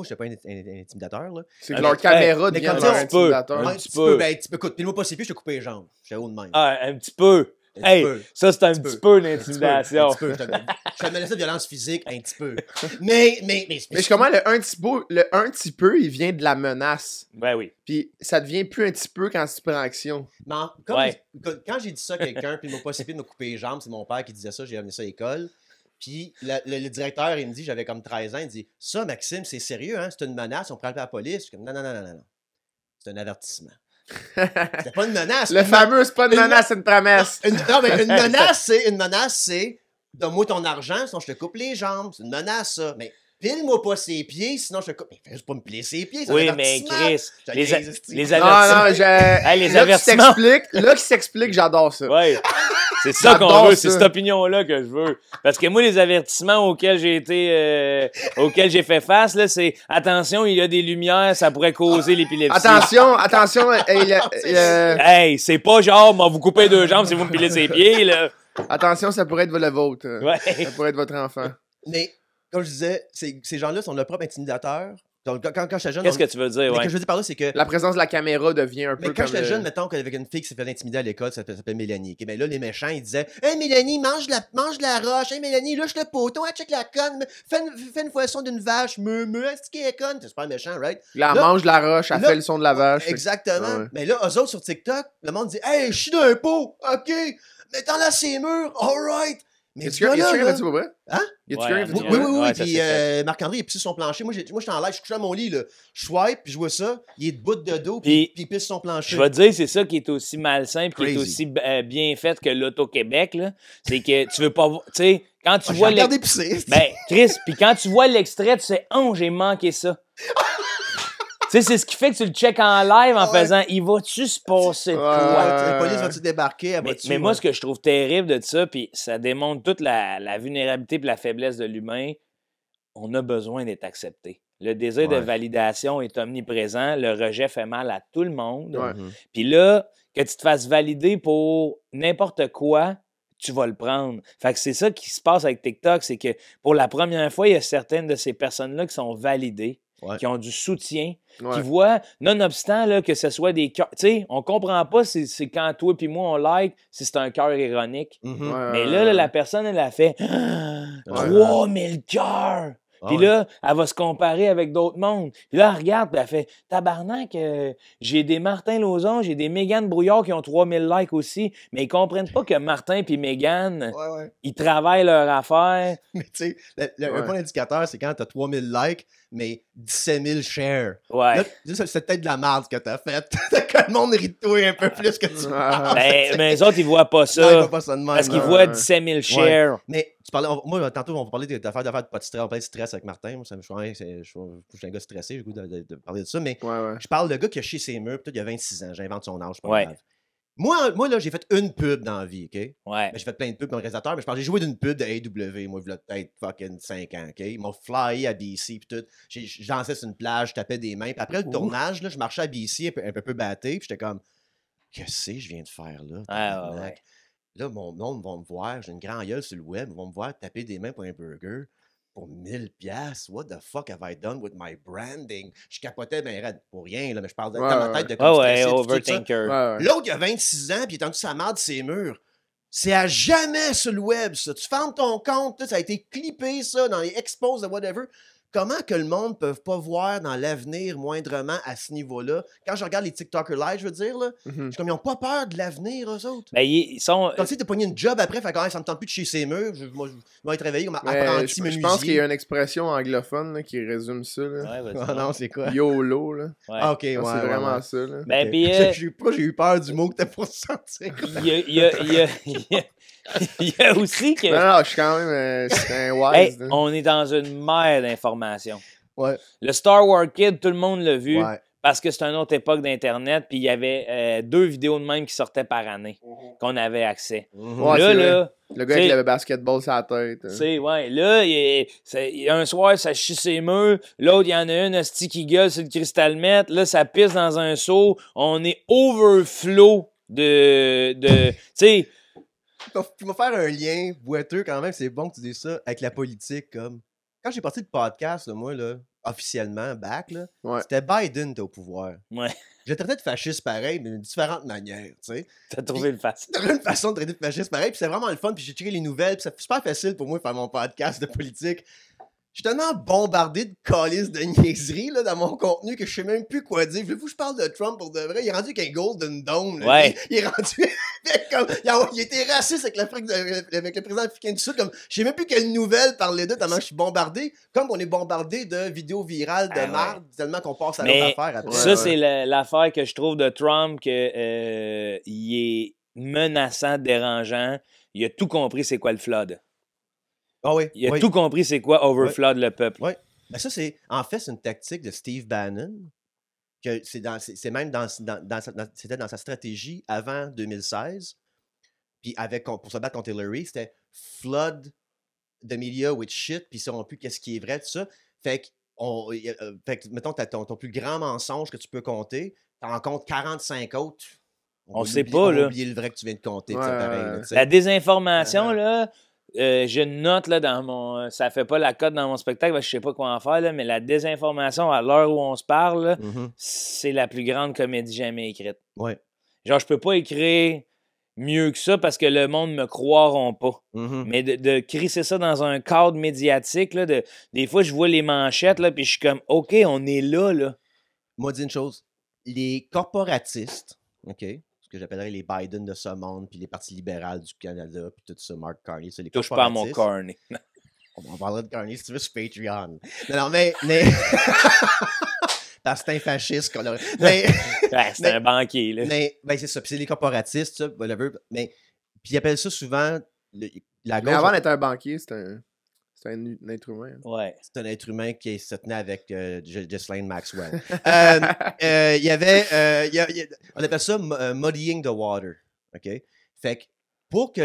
[SPEAKER 1] je n'étais pas un intimidateur.
[SPEAKER 3] C'est que leur caméra devient leur intimidateur.
[SPEAKER 1] Un petit peu. Ben, écoute, puis moi, pas si plus, je te coupais les jambes. J'étais haut de même.
[SPEAKER 2] Ah, un petit peu. Ça, c'est un petit peu d'intimidation.
[SPEAKER 1] Je te menais ça de violence physique, un petit peu. Mais
[SPEAKER 3] comment le un petit peu, il vient de la menace.
[SPEAKER 2] Ben oui.
[SPEAKER 3] Puis ça devient plus un petit peu quand tu prends action.
[SPEAKER 1] Quand j'ai dit ça à quelqu'un, puis il m'a pas si de me couper les jambes, c'est mon père qui disait ça, j'ai amené ça à l'école. Puis le directeur, il me dit, j'avais comme 13 ans, il dit « Ça, Maxime, c'est sérieux, hein? C'est une menace, on prend appeler la police. » Je suis comme « Non. C'est un avertissement. » C'était pas une menace.
[SPEAKER 3] Le fameux, c'est pas une menace, c'est une promesse.
[SPEAKER 1] Non, mais une menace, c'est « Donne-moi ton argent, sinon je te coupe les jambes. » C'est une menace, ça. Mais pile-moi pas ses pieds, sinon je te coupe. Mais fais juste pas me plier ses pieds, c'est un avertissement.
[SPEAKER 2] Oui, mais Chris, les
[SPEAKER 3] avertissements. Là qui s'explique, j'adore ça.
[SPEAKER 2] Oui. C'est ça qu'on veut, c'est cette opinion-là que je veux. Parce que moi, les avertissements auxquels j'ai fait face, là, c'est attention, il y a des lumières, ça pourrait causer l'épilepsie.
[SPEAKER 3] Attention,
[SPEAKER 2] hey, c'est pas genre, vous coupez 2 jambes si vous me pilez ses pieds, là.
[SPEAKER 3] Attention, ça pourrait être le vôtre. Ça pourrait être votre enfant.
[SPEAKER 1] Mais, comme je disais, ces gens-là sont leur propre intimidateur. Donc, quand j'étais jeune...
[SPEAKER 2] Qu'est-ce que tu veux dire,
[SPEAKER 1] Ce que je veux dire par là, c'est que...
[SPEAKER 3] La présence de la caméra devient un peu comme...
[SPEAKER 1] Mais quand j'étais jeune, mettons qu'avec une fille qui s'est fait intimider à l'école, ça s'appelait Mélanie. Okay, mais là, les méchants, ils disaient « Hey, Mélanie, mange de la roche. Hey, Mélanie, lâche le poteau. Hey, check la conne. Fais une fois le son d'une vache. Est-ce qu'elle est conne? » C'est super méchant, right?
[SPEAKER 3] Là, mange de la roche, elle fait le son de la vache.
[SPEAKER 1] Exactement. Ouais. Mais là, eux autres, sur TikTok, le monde dit « Hey, je suis d'un pot. OK. Mets-en-la ses murs. All right. » Mais
[SPEAKER 3] tu quelqu'un qui fait ça pour vrai?
[SPEAKER 1] Hein? Oui. Puis Marc-André, il a pissé son plancher. Moi, j'étais en live, je suis couché à mon lit. Là. Je swipe, puis je vois ça. Il est debout de dos, puis il pisse son plancher.
[SPEAKER 2] Je vais te dire, c'est ça qui est aussi malsain, puis qui est aussi bien fait que l'Auto-Québec. C'est que tu veux pas. Tu sais, quand tu vois.
[SPEAKER 1] Regardez pisser.
[SPEAKER 2] Ben, Chris, puis quand tu vois l'extrait, tu sais, oh, j'ai manqué ça. Tu sais, c'est ce qui fait que tu le check en live en faisant « Il va-tu se passer quoi? »
[SPEAKER 1] La police va-tu débarquer?
[SPEAKER 2] Mais moi, ce que je trouve terrible de ça, puis ça démontre toute la vulnérabilité et la faiblesse de l'humain, on a besoin d'être accepté. Le désir de validation est omniprésent. Le rejet fait mal à tout le monde. Puis là, que tu te fasses valider pour n'importe quoi, tu vas le prendre. Fait que c'est ça qui se passe avec TikTok, c'est que pour la première fois, il y a certaines de ces personnes-là qui sont validées, qui ont du soutien, qui voient, nonobstant là, que ce soit des cœurs. Tu sais, on comprend pas si c'est quand toi puis moi on like, si c'est un cœur ironique. Mais là, la personne, elle a fait 3000 cœurs! Puis là, elle va se comparer avec d'autres mondes. Puis là, elle regarde, puis elle fait « Tabarnak, j'ai des Martin Lauzon, j'ai des Mégane Brouillard qui ont 3000 likes aussi. » Mais ils comprennent pas que Martin puis Mégane, ils travaillent leur affaire.
[SPEAKER 1] Mais tu sais, un point d'indicateur, c'est quand t'as 3000 likes, mais 17 000 shares.
[SPEAKER 2] Là,
[SPEAKER 1] c'est peut-être de la merde que t'as faite. Que le monde rit de toi un peu plus que tu penses.
[SPEAKER 2] Mais les autres, ils voient pas ça.
[SPEAKER 1] Non, ils voient pas ça de même.
[SPEAKER 2] Parce qu'ils voient 17 000 shares.
[SPEAKER 1] Mais tu parlais, moi, tantôt, on va parler d'affaires de pas de stress. On parlait de stress avec Martin. Moi, je suis un gars stressé, j'ai le goût de parler de ça. Mais je parle de gars qui a chié ses murs, peut-être il y a 26 ans. J'invente son âge, c'est pas grave. Moi là, j'ai fait une pub dans la vie, OK?
[SPEAKER 2] Ouais.
[SPEAKER 1] Ben, j'ai fait plein de pubs comme réalisateur, mais je pense que j'ai joué d'une pub de AW, moi, il y a peut-être fucking 5 ans, OK? Ils m'ont flyé à BC, puis tout. Je dansais sur une plage, je tapais des mains. Puis après le tournage, là, je marchais à BC un peu batté, puis j'étais comme, qu'est-ce que je viens de faire là?
[SPEAKER 2] Ouais.
[SPEAKER 1] tabarnak? Là, mon monde va me voir, j'ai une grande gueule sur le web, ils vont me voir taper des mains pour un burger pour 1000$. What the fuck have I done with my branding? Je capotais ben raide pour rien, là, mais je parle dans ma tête de comme stressé, tout ça.
[SPEAKER 2] Overthinker.
[SPEAKER 3] Ouais.
[SPEAKER 1] L'autre, il a 26 ans, puis il est en dessous de sa marde, ses murs. C'est à jamais sur le web, ça. Tu fermes ton compte, ça a été clippé, ça, dans les expos de whatever. Comment que le monde ne peut pas voir dans l'avenir moindrement à ce niveau-là? Quand je regarde les TikTokers live, je veux dire, là, je suis comme, ils n'ont pas peur de l'avenir, eux autres.
[SPEAKER 2] Ben, ils sont.
[SPEAKER 1] Comme si tu as pogné une job après, fait que ça me tente plus de chez ses murs. Moi, je vais être réveillé comme
[SPEAKER 3] Mais
[SPEAKER 1] apprenti
[SPEAKER 3] je
[SPEAKER 1] menuisier.
[SPEAKER 3] pense qu'il y a une expression anglophone là, qui résume ça. Là.
[SPEAKER 2] Ouais, vas-y.
[SPEAKER 1] Ah non, c'est quoi?
[SPEAKER 3] YOLO, là.
[SPEAKER 2] Ouais.
[SPEAKER 1] Ah, ok, ouais.
[SPEAKER 3] c'est vraiment ça, là.
[SPEAKER 2] Ben,
[SPEAKER 1] Ok.
[SPEAKER 2] puis,
[SPEAKER 1] Pourquoi j'ai eu peur du mot que t'as pour sentir?
[SPEAKER 2] il y a aussi que.
[SPEAKER 3] Non, je suis quand même c'est un wise.
[SPEAKER 2] Hey,
[SPEAKER 3] là.
[SPEAKER 2] on est dans une mer d'informations.
[SPEAKER 1] Ouais.
[SPEAKER 2] Le Star Wars Kid, tout le monde l'a vu
[SPEAKER 1] Ouais.
[SPEAKER 2] parce que c'est une autre époque d'Internet, puis il y avait 2 vidéos de même qui sortaient par année, qu'on avait accès.
[SPEAKER 3] Ouais,
[SPEAKER 2] Là,
[SPEAKER 3] c'est
[SPEAKER 2] là,
[SPEAKER 3] le gars
[SPEAKER 2] t'sais,
[SPEAKER 3] avec le basketball sur la tête. hein.
[SPEAKER 2] c'est, ouais, là, un soir, ça chie ses murs. L'autre, il y en a une, hostie, qui gueule sur le cristal mètre. Là, ça pisse dans un seau. On est overflow de tu sais,
[SPEAKER 1] Tu vas faire un lien boiteux quand même, c'est bon que tu dises ça, avec la politique. Comme quand j'ai parti le podcast, là, moi, là, officiellement, back, là,
[SPEAKER 3] Ouais.
[SPEAKER 1] c'était Biden qui était au pouvoir.
[SPEAKER 2] ouais,
[SPEAKER 1] J'ai traité de fasciste pareil, mais de différentes manières, tu sais.
[SPEAKER 2] t'as trouvé le facile.
[SPEAKER 1] C'était une façon de traiter de fasciste pareil, puis c'est vraiment le fun, puis j'ai checké les nouvelles, puis c'est super facile pour moi de faire mon podcast de politique. Je suis tellement bombardé de calices de niaiseries là, dans mon contenu que je sais même plus quoi dire. Voulez-vous que je parle de Trump pour de vrai? Il est rendu qu'un Golden Dome. Là.
[SPEAKER 2] Ouais.
[SPEAKER 1] Il est rendu comme... Il était raciste avec le président africain du Sud. Comme, je sais même plus quelle nouvelle parler d'eux tellement je suis bombardé. Comme on est bombardé de vidéos virales de marde, tellement qu'on passe à l'autre affaire après.
[SPEAKER 2] Ça, c'est l'affaire que je trouve de Trump, que il est menaçant, dérangeant. Il a tout compris c'est quoi le flood.
[SPEAKER 1] Ah oui,
[SPEAKER 2] Il a
[SPEAKER 1] oui.
[SPEAKER 2] tout compris c'est quoi overflood le peuple.
[SPEAKER 1] Oui. Ben ça, en fait, c'est une tactique de Steve Bannon. Que c'est même c'était dans sa stratégie avant 2016. Puis pour se battre contre Hillary, c'était flood the media with shit, puis ils sauront plus qu'est-ce qui est vrai, tout ça. Fait que mettons, t'as ton plus grand mensonge que tu peux compter, t'en comptes 45 autres.
[SPEAKER 2] On sait pas, là.
[SPEAKER 1] On va oublier le vrai que tu viens de compter,
[SPEAKER 3] Ouais,
[SPEAKER 1] pareil.
[SPEAKER 3] ouais.
[SPEAKER 1] Là, tu sais.
[SPEAKER 2] La désinformation, là, j'ai une note là, dans mon. Ça fait pas la cote dans mon spectacle, parce que je sais pas quoi en faire, là, mais la désinformation, à l'heure où on se parle, là, c'est la plus grande comédie jamais écrite.
[SPEAKER 1] Ouais.
[SPEAKER 2] Genre, je peux pas écrire mieux que ça parce que le monde me croiront pas. Mais de crisser ça dans un cadre médiatique, là, des fois, je vois les manchettes, là, puis je suis comme, OK, on est là, là.
[SPEAKER 1] Moi, dis une chose. Les corporatistes, OK, ce que j'appellerais les Biden de ce monde, puis les partis libéraux du Canada, puis tout ça, Mark Carney, c'est les
[SPEAKER 2] Touche pas à mon
[SPEAKER 1] corporatistes.
[SPEAKER 2] Carney.
[SPEAKER 1] On parlera de Carney si tu veux sur Patreon. Non, mais... Parce que c'est un fasciste qu'on aurait... Mais...
[SPEAKER 2] Ouais, c'est un banquier, là.
[SPEAKER 1] Mais ben, c'est ça. Puis c'est les corporatistes, ça, whatever. Mais... Puis ils appellent ça souvent... la gauche...
[SPEAKER 3] Mais avant d'être un banquier, c'est un être humain.
[SPEAKER 2] Ouais.
[SPEAKER 1] C'est un être humain qui se tenait avec Ghislaine Maxwell. Il y avait... on appelle ça muddying the water. OK? Fait que pour que...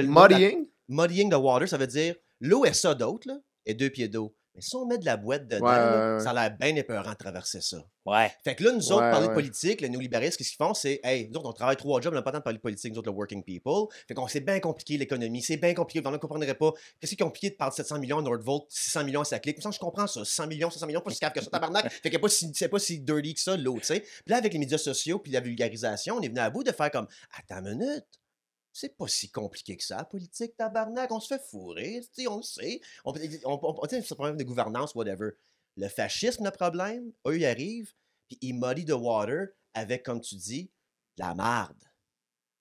[SPEAKER 1] Muddying the water, ça veut dire l'eau est ça d'autre, là, et 2 pieds d'eau. Mais si on met de la boîte dedans, là, ça a l'air bien épeurant de traverser ça.
[SPEAKER 2] Ouais.
[SPEAKER 1] Fait que là, nous autres, parler de politique, les néolibéralistes, qu'est-ce qu'ils font? C'est, hey, nous autres, on travaille 3 jobs, on n'a pas le temps de parler de politique, nous autres, le working people. Fait qu'on c'est bien compliqué l'économie, c'est bien compliqué, on ne comprendrait pas. Qu'est-ce qui est compliqué de parler de 700 millions à Nordvolt, 600 millions à ça clique? Je comprends ça, 100 millions, 700 millions, pas si cave que ça, tabarnak. Fait que c'est pas si dirty que ça, l'autre, tu sais. Puis là, avec les médias sociaux, puis la vulgarisation, on est venu à bout de faire comme, attends une minute. C'est pas si compliqué que ça, la politique, tabarnak. On se fait fourrer, on le sait. C'est un problème de gouvernance, whatever. Le fascisme, le problème, eux, ils arrivent, puis ils muddy the water avec, comme tu dis, la marde.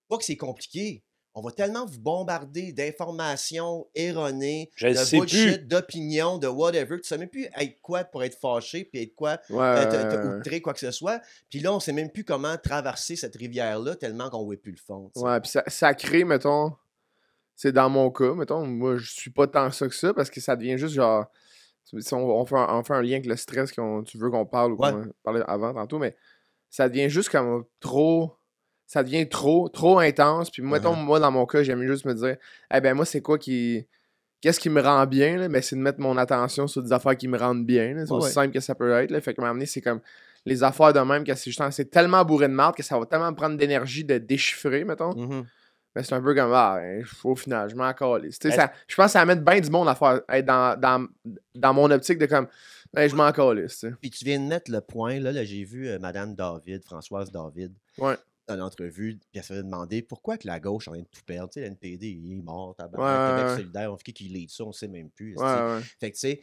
[SPEAKER 1] Pas que c'est compliqué. On va tellement vous bombarder d'informations erronées, de bullshit, d'opinions, de whatever. Tu sais même plus être quoi pour être fâché, puis être quoi, outré, quoi que ce soit. Puis là, on sait même plus comment traverser cette rivière-là tellement qu'on ne voit plus le fond. T'sais.
[SPEAKER 3] Ouais, puis ça crée, mettons, c'est dans mon cas, mettons, moi, je suis pas tant ça que ça, parce que ça devient juste genre, si on fait un lien avec le stress tu veux qu'on parle, ou qu'on parlait avant, tantôt, mais ça devient juste comme trop... ça devient trop intense. Puis mettons, moi, dans mon cas, j'aime juste me dire, eh ben moi, c'est quoi qu'est-ce qui me rend bien, là? Ben, c'est de mettre mon attention sur des affaires qui me rendent bien, là. C'est aussi simple que ça peut être, là. Fait que m'amener, c'est comme les affaires de même, que c'est tellement bourré de marde que ça va tellement me prendre d'énergie de déchiffrer, mettons. Ben, c'est un peu comme, au final, je m'en calisse. Je pense que ça va mettre bien du monde à faire, être dans mon optique de comme, je m'en calisse.
[SPEAKER 1] Puis tu viens de mettre le point, là j'ai vu Madame David, Françoise David, dans l'entrevue, puis elle se fait demander pourquoi que la gauche est en train de tout perdre. Tu sais, l'NPD, il est mort, Québec solidaire, on fait qui lead ça, on sait même plus. Fait que tu sais,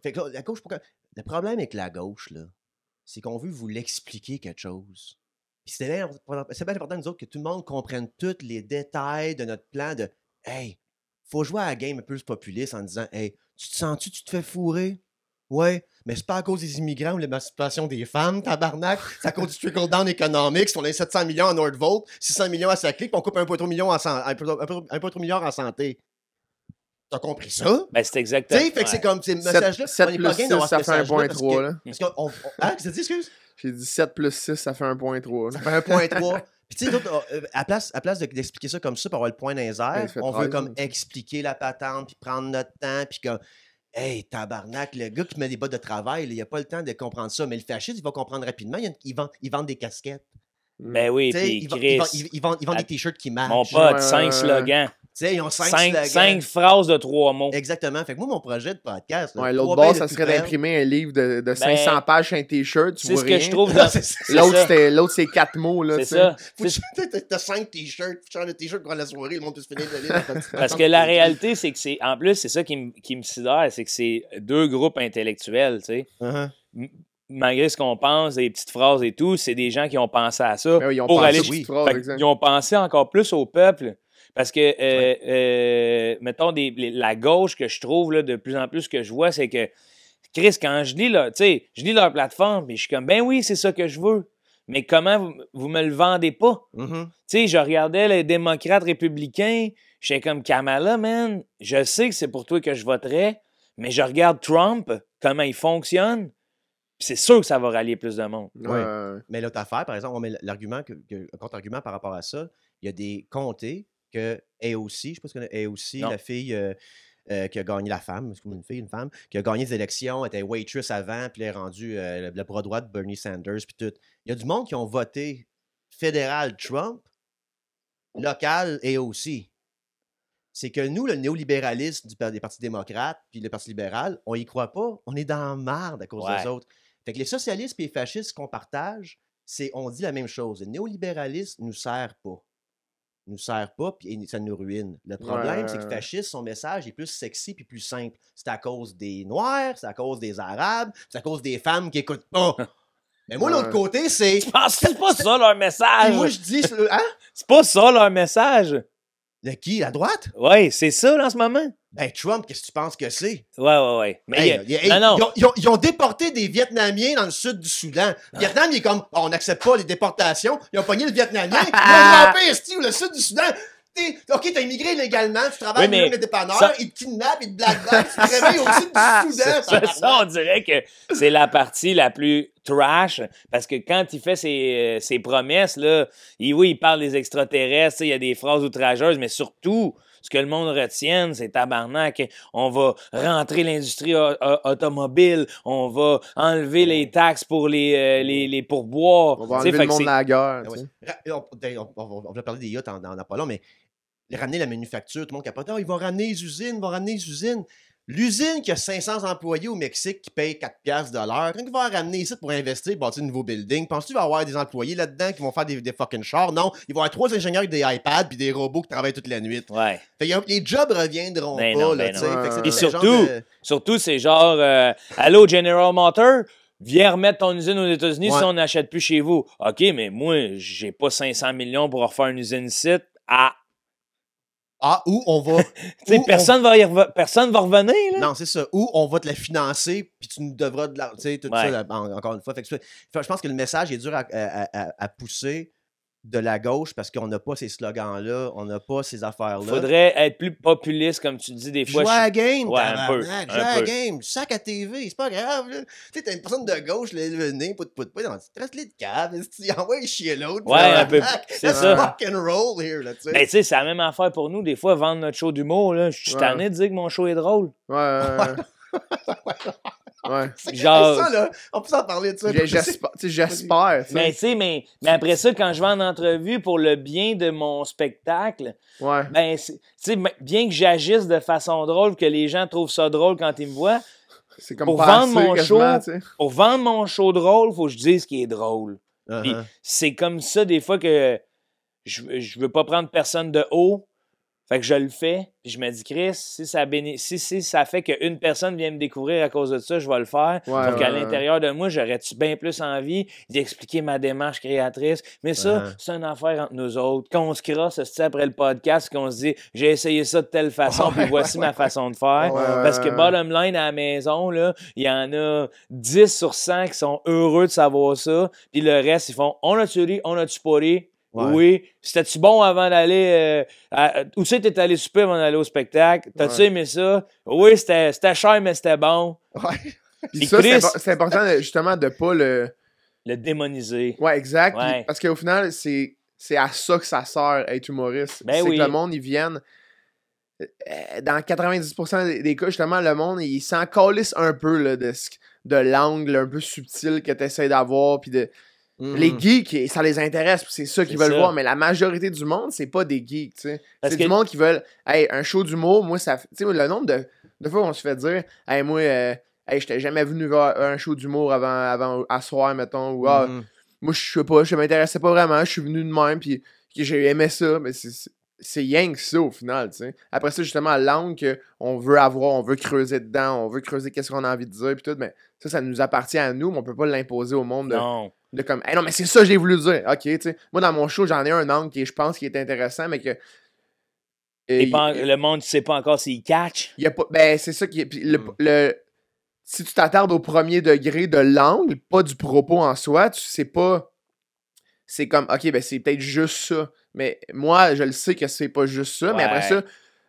[SPEAKER 1] fait que là, la gauche, pourquoi... Le problème avec la gauche, là, c'est qu'on veut vous l'expliquer quelque chose. Puis c'est bien important, nous autres, que tout le monde comprenne tous les détails de notre plan de « Hey, faut jouer à la game un peu populiste en disant « Hey, tu te sens-tu, tu te fais fourrer? Ouais, mais c'est pas à cause des immigrants ou l'émancipation des femmes, tabarnak. C'est à cause du trickle-down economics. On a 700 millions en Nordvolt, 600 millions à Saclay, puis on coupe 1,3 million en santé. T'as compris ça?
[SPEAKER 2] Ben, c'est exactement.
[SPEAKER 1] Tu sais, fait que c'est comme ces messages-là.
[SPEAKER 3] 7 plus 6, ça fait 1,3, là.
[SPEAKER 1] Parce qu'on. Hein, qu'est-ce que tu dis, excuse?
[SPEAKER 3] J'ai dit 7 plus 6, ça fait 1,3.
[SPEAKER 1] Ça fait 1,3. Puis tu sais, à place d'expliquer ça comme ça pour avoir le point dans les airs, on veut comme expliquer la patente, puis prendre notre temps, puis comme. Hey, tabarnak, le gars qui met des bottes de travail, il n'a pas le temps de comprendre ça. Mais le fasciste, il va comprendre rapidement. Il vend des casquettes.
[SPEAKER 2] Ben oui, puis
[SPEAKER 1] ils vendent des t-shirts qui matchent.
[SPEAKER 2] Mon pote, 5 slogans.
[SPEAKER 1] Tu sais, ils ont 5
[SPEAKER 2] phrases de 3 mots.
[SPEAKER 1] Exactement. Fait que moi, mon projet de podcast...
[SPEAKER 3] l'autre bord, ça serait d'imprimer un livre de 500 pages sur un t-shirt, tu vois rien.
[SPEAKER 2] C'est ce que je trouve...
[SPEAKER 3] L'autre, c'est 4 mots, là.
[SPEAKER 2] C'est ça.
[SPEAKER 1] T'as 5 t-shirts, tu changes de t-shirt pour la soirée, le monde peut se finir de lire.
[SPEAKER 2] Parce que la réalité, c'est que c'est... En plus, c'est ça qui me sidère, c'est que c'est 2 groupes intellectuels, tu sais. Malgré ce qu'on pense, des petites phrases et tout, c'est des gens qui ont pensé à ça pour aller... Ils ont pensé encore plus au peuple. Parce que, mettons, la gauche que je trouve là, de plus en plus que je vois, c'est que, Chris, quand je lis leur plateforme, puis je suis comme, ben oui, c'est ça que je veux. Mais comment vous me le vendez pas? Tu sais, je regardais les démocrates républicains, j'étais comme, Kamala, man, je sais que c'est pour toi que je voterais, mais je regarde Trump, comment il fonctionne, puis c'est sûr que ça va rallier plus de monde.
[SPEAKER 1] Mais l'autre affaire, par exemple, on met l'argument, contre-argument par rapport à ça, il y a des comtés que AOC, je ne sais pas si tu connais AOC, la fille qui a gagné la femme, c'est comme une femme, qui a gagné des élections, était waitress avant, puis elle est rendue le bras droit de Bernie Sanders, puis tout. Il y a du monde qui ont voté fédéral Trump, local AOC. C'est que nous, le néolibéralisme des partis démocrates, puis le Parti libéral, on y croit pas, on est dans la marde à cause des autres. Fait que les socialistes et les fascistes qu'on partage, on dit la même chose. Le néolibéralisme nous sert pas. Nous sert pas, puis ça nous ruine. Le problème, c'est que le fasciste, son message est plus sexy puis plus simple. C'est à cause des Noirs, c'est à cause des Arabes, c'est à cause des femmes qui écoutent pas. Mais moi, l'autre côté, c'est...
[SPEAKER 2] Je pense que c'est pas ça leur message.
[SPEAKER 1] Et moi, je dis... Hein?
[SPEAKER 2] C'est pas ça leur message.
[SPEAKER 1] De qui? La droite?
[SPEAKER 2] Oui, c'est ça, là, en ce moment.
[SPEAKER 1] Ben, Trump, qu'est-ce que tu penses que c'est?
[SPEAKER 2] Ouais. Mais
[SPEAKER 1] ils ont déporté des Vietnamiens dans le sud du Soudan. Le Vietnam, il est comme, on n'accepte pas les déportations. Ils ont pogné le Vietnamien. Ils ont le sud du Soudan. OK, t'as immigré illégalement, tu travailles dans le dépanneur, ils te kidnappent, ils te blackball, tu te réveilles au sud du Soudan.
[SPEAKER 2] Ça, on dirait que c'est la partie la plus trash, parce que quand il fait ses promesses, là, il parle des extraterrestres, il y a des phrases outrageuses, mais surtout, ce que le monde retienne, c'est tabarnak, on va rentrer l'industrie automobile, on va enlever les taxes pour les pourboires.
[SPEAKER 3] On va enlever le monde de la guerre.
[SPEAKER 1] On va parler des yachts dans pas long, mais ramener la manufacture, tout le monde capote. Ils vont ramener les usines, L'usine qui a 500 employés au Mexique qui paye 4$ de l'heure, quand ils vont ramener ici pour investir, bâtir un nouveau building, penses-tu qu'il va y avoir des employés là-dedans qui vont faire des fucking chars? Non, il va y avoir 3 ingénieurs avec des iPads puis des robots qui travaillent toute la nuit.
[SPEAKER 2] Ouais.
[SPEAKER 1] Fait que les jobs reviendront pas, tu sais.
[SPEAKER 2] Et surtout, c'est genre, allô, General Motors? Viens remettre ton usine aux États-Unis si on n'achète plus chez vous. OK, mais moi, j'ai pas 500 millions pour refaire une usine site.
[SPEAKER 1] Où on va...
[SPEAKER 2] personne va revenir, là.
[SPEAKER 1] Non, c'est ça. Où on va te la financer, puis tu nous devras de la... Tu sais, tout ça, encore une fois. Fait que je pense que le message est dur à pousser de la gauche parce qu'on n'a pas ces slogans-là, on n'a pas ces affaires-là.
[SPEAKER 2] Faudrait être plus populiste, comme tu dis des fois.
[SPEAKER 1] Jouer à la game,
[SPEAKER 2] Ouais, un peu,
[SPEAKER 1] tabarnak,
[SPEAKER 2] un
[SPEAKER 1] jouer à la
[SPEAKER 2] peu.
[SPEAKER 1] game, sac à TV, c'est pas grave. Là. Tu sais, t'as une personne de gauche, le nez, pout, tu restes les de cave, tu envoies chier l'autre.
[SPEAKER 2] Ouais, un peu.
[SPEAKER 1] tabarnak.
[SPEAKER 2] C'est
[SPEAKER 1] Let's
[SPEAKER 2] ça.
[SPEAKER 1] rock and roll here, là, tu sais.
[SPEAKER 2] Ben, tu sais, c'est la même affaire pour nous. Des fois, vendre notre show d'humour, là. Je suis
[SPEAKER 3] Ouais.
[SPEAKER 2] tanné de dire que mon show est drôle.
[SPEAKER 3] Ouais.
[SPEAKER 2] Genre-
[SPEAKER 1] Ça, là, on peut s'en parler de ça.
[SPEAKER 3] J'espère. Tu sais, j'espère. tu sais.
[SPEAKER 2] Mais tu sais, mais après ça, quand je vais en entrevue pour le bien de mon spectacle,
[SPEAKER 3] Ouais.
[SPEAKER 2] ben, tu sais, bien que j'agisse de façon drôle, que les gens trouvent ça drôle quand ils me voient,
[SPEAKER 3] C'est comme
[SPEAKER 2] pour
[SPEAKER 3] passer
[SPEAKER 2] vendre mon
[SPEAKER 3] quasiment,
[SPEAKER 2] show,
[SPEAKER 3] tu sais.
[SPEAKER 2] pour vendre mon show drôle, faut que je dise qu'il est drôle. Puis c'est comme ça, des fois, que je veux pas prendre personne de haut. Fait que je le fais. Puis je me dis, Chris, si ça fait qu'une personne vient me découvrir à cause de ça, je vais le faire.
[SPEAKER 3] Ouais,
[SPEAKER 2] Sauf qu'à
[SPEAKER 3] ouais,
[SPEAKER 2] l'intérieur de moi, j'aurais-tu bien plus envie d'expliquer ma démarche créatrice. Mais ça, c'est une affaire entre nous autres. Quand on se crosse après le podcast, qu'on se dit, j'ai essayé ça de telle façon, puis voici ma façon de faire. Parce que bottom line, à la maison, là, il y en a 10 sur 100 qui sont heureux de savoir ça. Puis le reste, ils font, on a-tu ri, on a-tu pas ri?
[SPEAKER 1] Ouais.
[SPEAKER 2] Oui. C'était-tu bon avant d'aller... où c'est que t'es allé souper avant d'aller au spectacle? T'as-tu aimé ça? Oui, c'était cher, mais c'était bon.
[SPEAKER 1] Ouais.
[SPEAKER 3] Puis
[SPEAKER 2] Puis
[SPEAKER 3] ça,
[SPEAKER 2] Chris-
[SPEAKER 3] c'est important justement de pas le.
[SPEAKER 2] Le démoniser.
[SPEAKER 3] Ouais, exact.
[SPEAKER 2] Ouais.
[SPEAKER 3] Puis parce qu'au final, c'est à ça que ça sert être humoriste.
[SPEAKER 2] Ben
[SPEAKER 3] c'est
[SPEAKER 2] oui.
[SPEAKER 3] que le monde, ils viennent. Dans 90% des cas, justement, le monde, il s'en calisse un peu là, de l'angle un peu subtil que tu essaies d'avoir. Puis de. Les geeks, ça les intéresse, puis c'est ça qu'ils
[SPEAKER 2] C'est
[SPEAKER 3] veulent
[SPEAKER 2] ça.
[SPEAKER 3] voir. Mais la majorité du monde, c'est pas des geeks, tu sais.
[SPEAKER 2] Parce
[SPEAKER 3] C'est
[SPEAKER 2] que-
[SPEAKER 3] du monde qui veulent. Hey, un show d'humour, moi, ça. Tu sais, le nombre de fois où on se fait dire, hey, moi, hey, j'étais jamais venu voir un show d'humour avant à soir, mettons, ou ah, moi, je sais pas, je m'intéressais pas vraiment, je suis venu de même, puis j'ai aimé ça, mais c'est rien que ça au final, tu sais. Après ça, justement, l'angle qu'on veut avoir, on veut creuser dedans, on veut creuser qu'est-ce qu'on a envie de dire, puis tout, mais ça nous appartient à nous, mais on peut pas l'imposer au monde
[SPEAKER 2] Non.
[SPEAKER 3] de comme, hey, non, mais c'est ça que j'ai voulu dire. Ok, tu sais. Moi, dans mon show, j'en ai un angle qui, je pense, qui est intéressant, mais que.
[SPEAKER 2] Le monde ne sait pas encore s'il catch.
[SPEAKER 3] Il y a pas, ben, c'est ça qui est. Puis si tu t'attardes au premier degré de l'angle, pas du propos en soi, tu sais pas. C'est comme, ok, ben, c'est peut-être juste ça. Mais moi, je le sais que c'est pas juste ça. Mais après ça,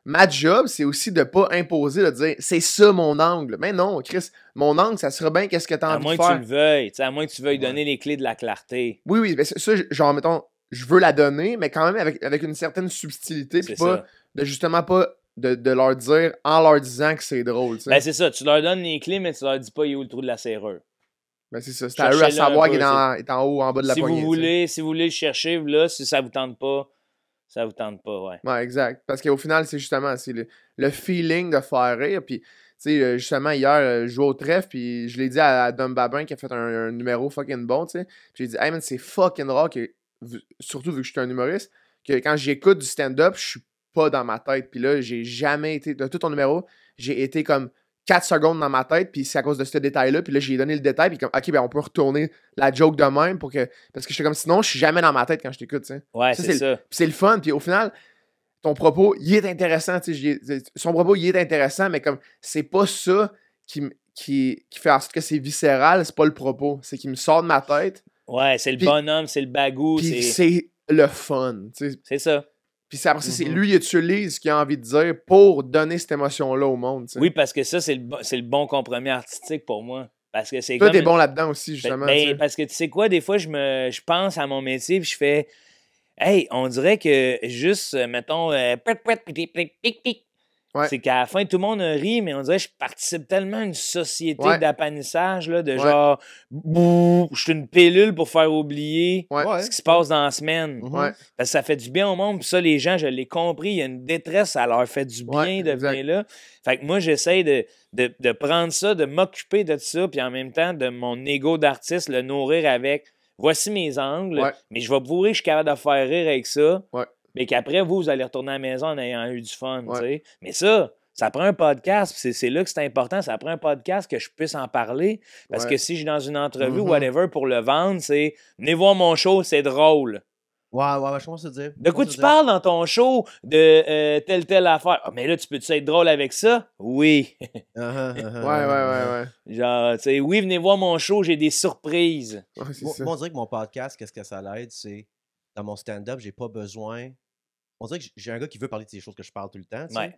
[SPEAKER 3] ma job, c'est aussi de pas imposer, de dire, c'est ça mon angle. Mais non, Chris, mon angle, ça serait bien qu'est-ce que t'as
[SPEAKER 2] À
[SPEAKER 3] envie
[SPEAKER 2] moins
[SPEAKER 3] de
[SPEAKER 2] que
[SPEAKER 3] faire.
[SPEAKER 2] tu le veuilles. Ça, à moins que tu veuilles donner les clés de la clarté.
[SPEAKER 3] Oui, oui, ben ça, genre, mettons, je veux la donner, mais quand même avec une certaine subtilité, puis
[SPEAKER 2] C'est
[SPEAKER 3] pas
[SPEAKER 2] ça.
[SPEAKER 3] de justement pas de leur dire en leur disant que c'est drôle, tu sais.
[SPEAKER 2] Ben, c'est ça. Tu leur donnes les clés, mais tu leur dis pas il est où le trou de la serrure.
[SPEAKER 3] Ben, c'est ça. C'est à eux à
[SPEAKER 2] Cherchez-le un
[SPEAKER 3] savoir
[SPEAKER 2] peu,
[SPEAKER 3] qu'il est en haut ou en bas de la
[SPEAKER 2] Si
[SPEAKER 3] poignée.
[SPEAKER 2] vous voulez le chercher, là, si ça vous tente pas, ça vous tente pas, ouais.
[SPEAKER 3] Ouais, exact. Parce qu'au final, c'est justement c'est le feeling de faire rire. Puis, tu sais, justement, hier, je jouais au trèfle, puis je l'ai dit à Dom Babin qui a fait un numéro fucking bon, tu sais. Puis j'ai dit, hey man, c'est fucking rare que, surtout vu que je suis un humoriste, que quand j'écoute du stand-up, je suis pas dans ma tête. Puis là, j'ai jamais été, de tout ton numéro, j'ai été comme 4 secondes dans ma tête, puis c'est à cause de ce détail-là. Puis là, j'ai donné le détail, puis comme, ok, ben on peut retourner la joke de même pour que. Parce que je suis comme, sinon, je suis jamais dans ma tête quand je t'écoute, tu sais.
[SPEAKER 2] Ouais,
[SPEAKER 3] Ça,
[SPEAKER 2] c'est ça.
[SPEAKER 3] Puis c'est le fun, puis au final, ton propos, il est intéressant, tu sais. Son propos, il est intéressant, mais comme, c'est pas ça qui fait en sorte que c'est viscéral, c'est pas le propos. C'est qu'il me sort de ma tête,
[SPEAKER 2] Ouais, c'est le
[SPEAKER 3] Puis-
[SPEAKER 2] bonhomme, c'est le bagou,
[SPEAKER 3] puis
[SPEAKER 2] c'est...
[SPEAKER 3] c'est le fun, tu sais.
[SPEAKER 2] C'est ça.
[SPEAKER 3] Puis après ça, c'est lui, il utilise ce qu'il a envie de dire pour donner cette émotion-là au monde, tu sais.
[SPEAKER 2] Oui, parce que ça, c'est le bon compromis artistique pour moi. Parce que c'est
[SPEAKER 3] Toi,
[SPEAKER 2] comme...
[SPEAKER 3] t'es bon là-dedans aussi, justement.
[SPEAKER 2] Ben,
[SPEAKER 3] tu sais.
[SPEAKER 2] parce que tu sais quoi, des fois, je pense à mon métier, puis je fais... Hey, on dirait que juste, mettons...
[SPEAKER 3] Ouais.
[SPEAKER 2] C'est qu'à la fin, tout le monde rit, mais on dirait que je participe tellement à une société
[SPEAKER 3] Ouais.
[SPEAKER 2] d'appanissage, là, de
[SPEAKER 3] Ouais.
[SPEAKER 2] genre... bouh, je suis une pilule pour faire oublier
[SPEAKER 3] Ouais.
[SPEAKER 2] ce qui se passe dans la semaine.
[SPEAKER 3] Ouais.
[SPEAKER 2] Parce que ça fait du bien au monde. Puis ça, les gens, je l'ai compris, il y a une détresse, ça leur fait du bien
[SPEAKER 3] Ouais,
[SPEAKER 2] de
[SPEAKER 3] exact.
[SPEAKER 2] venir là. Fait que moi, j'essaie de prendre ça, de m'occuper de ça, puis en même temps, de mon ego d'artiste, le nourrir avec voici mes angles,
[SPEAKER 3] Ouais.
[SPEAKER 2] mais je vais prouver que je suis capable de faire rire avec ça.
[SPEAKER 3] Ouais.
[SPEAKER 2] Mais qu'après, vous allez retourner à la maison en ayant eu du fun.
[SPEAKER 3] Ouais.
[SPEAKER 2] Tu sais. Mais ça prend un podcast, puis c'est là que c'est important. Ça prend un podcast que je puisse en parler. Parce
[SPEAKER 3] Ouais.
[SPEAKER 2] que si je suis dans une entrevue ou
[SPEAKER 1] Mhm.
[SPEAKER 2] whatever pour le vendre, c'est venez voir mon show, c'est drôle.
[SPEAKER 1] Ouais, je pense te dire.
[SPEAKER 2] De quoi tu parles dans ton show de telle affaire? Ah, mais là, tu peux-tu être drôle avec ça? Oui.
[SPEAKER 3] Ouais.
[SPEAKER 2] Genre, tu sais, oui, venez voir mon show, j'ai des surprises.
[SPEAKER 3] Ouais, c'est
[SPEAKER 1] Moi,
[SPEAKER 3] ça.
[SPEAKER 1] on dirait que mon podcast, qu'est-ce que ça l'aide, c'est dans mon stand-up, j'ai pas besoin. On dirait que j'ai un gars qui veut parler de ces choses que je parle tout le temps. Tu sais.
[SPEAKER 2] Ouais.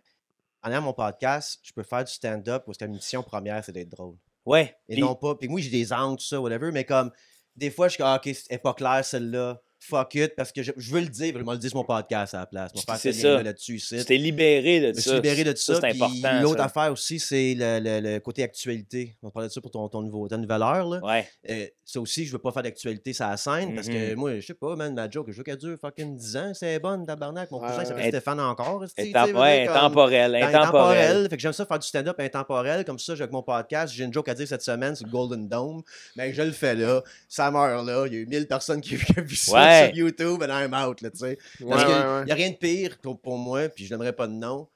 [SPEAKER 1] En ayant mon podcast, je peux faire du stand-up parce que la mission première, c'est d'être drôle.
[SPEAKER 2] Ouais.
[SPEAKER 1] Et
[SPEAKER 2] Puis-
[SPEAKER 1] non pas. Puis moi, j'ai des angles, tout ça, whatever, mais comme des fois, je suis comme, OK, elle est pas claire celle-là. Fuck it, parce que je veux le dire, je vais le dire sur mon podcast à la place. Je vais faire
[SPEAKER 2] C'est
[SPEAKER 1] ce lien-là
[SPEAKER 2] ça.
[SPEAKER 1] là-dessus ici.
[SPEAKER 2] Tu t'es libéré de
[SPEAKER 1] Je me suis
[SPEAKER 2] ça.
[SPEAKER 1] libéré de ça.
[SPEAKER 2] C'est
[SPEAKER 1] Puis
[SPEAKER 2] important.
[SPEAKER 1] l'autre
[SPEAKER 2] ça.
[SPEAKER 1] affaire aussi, c'est le côté actualité. On va parler de ça pour ta nouvelle heure. Là.
[SPEAKER 2] Ouais.
[SPEAKER 1] Ça aussi, je veux pas faire d'actualité sur la scène parce que moi, je sais pas, man, ma joke, je veux qu'elle dure fucking 10 ans, c'est bonne, tabarnak. Mon cousin s'appelle Stéphane encore.
[SPEAKER 2] Intemporel.
[SPEAKER 1] Intemporel. Fait que j'aime ça faire du stand-up intemporel. Comme ça, avec mon podcast, j'ai une joke à dire cette semaine sur le Golden Dome. Mais je le fais là. Ça meurt là. Il y a eu 1000 personnes qui ont vu ça sur YouTube and I'm out, là, tu sais. Parce qu'il n'y a rien de pire pour moi, puis je n'aimerais pas de nom.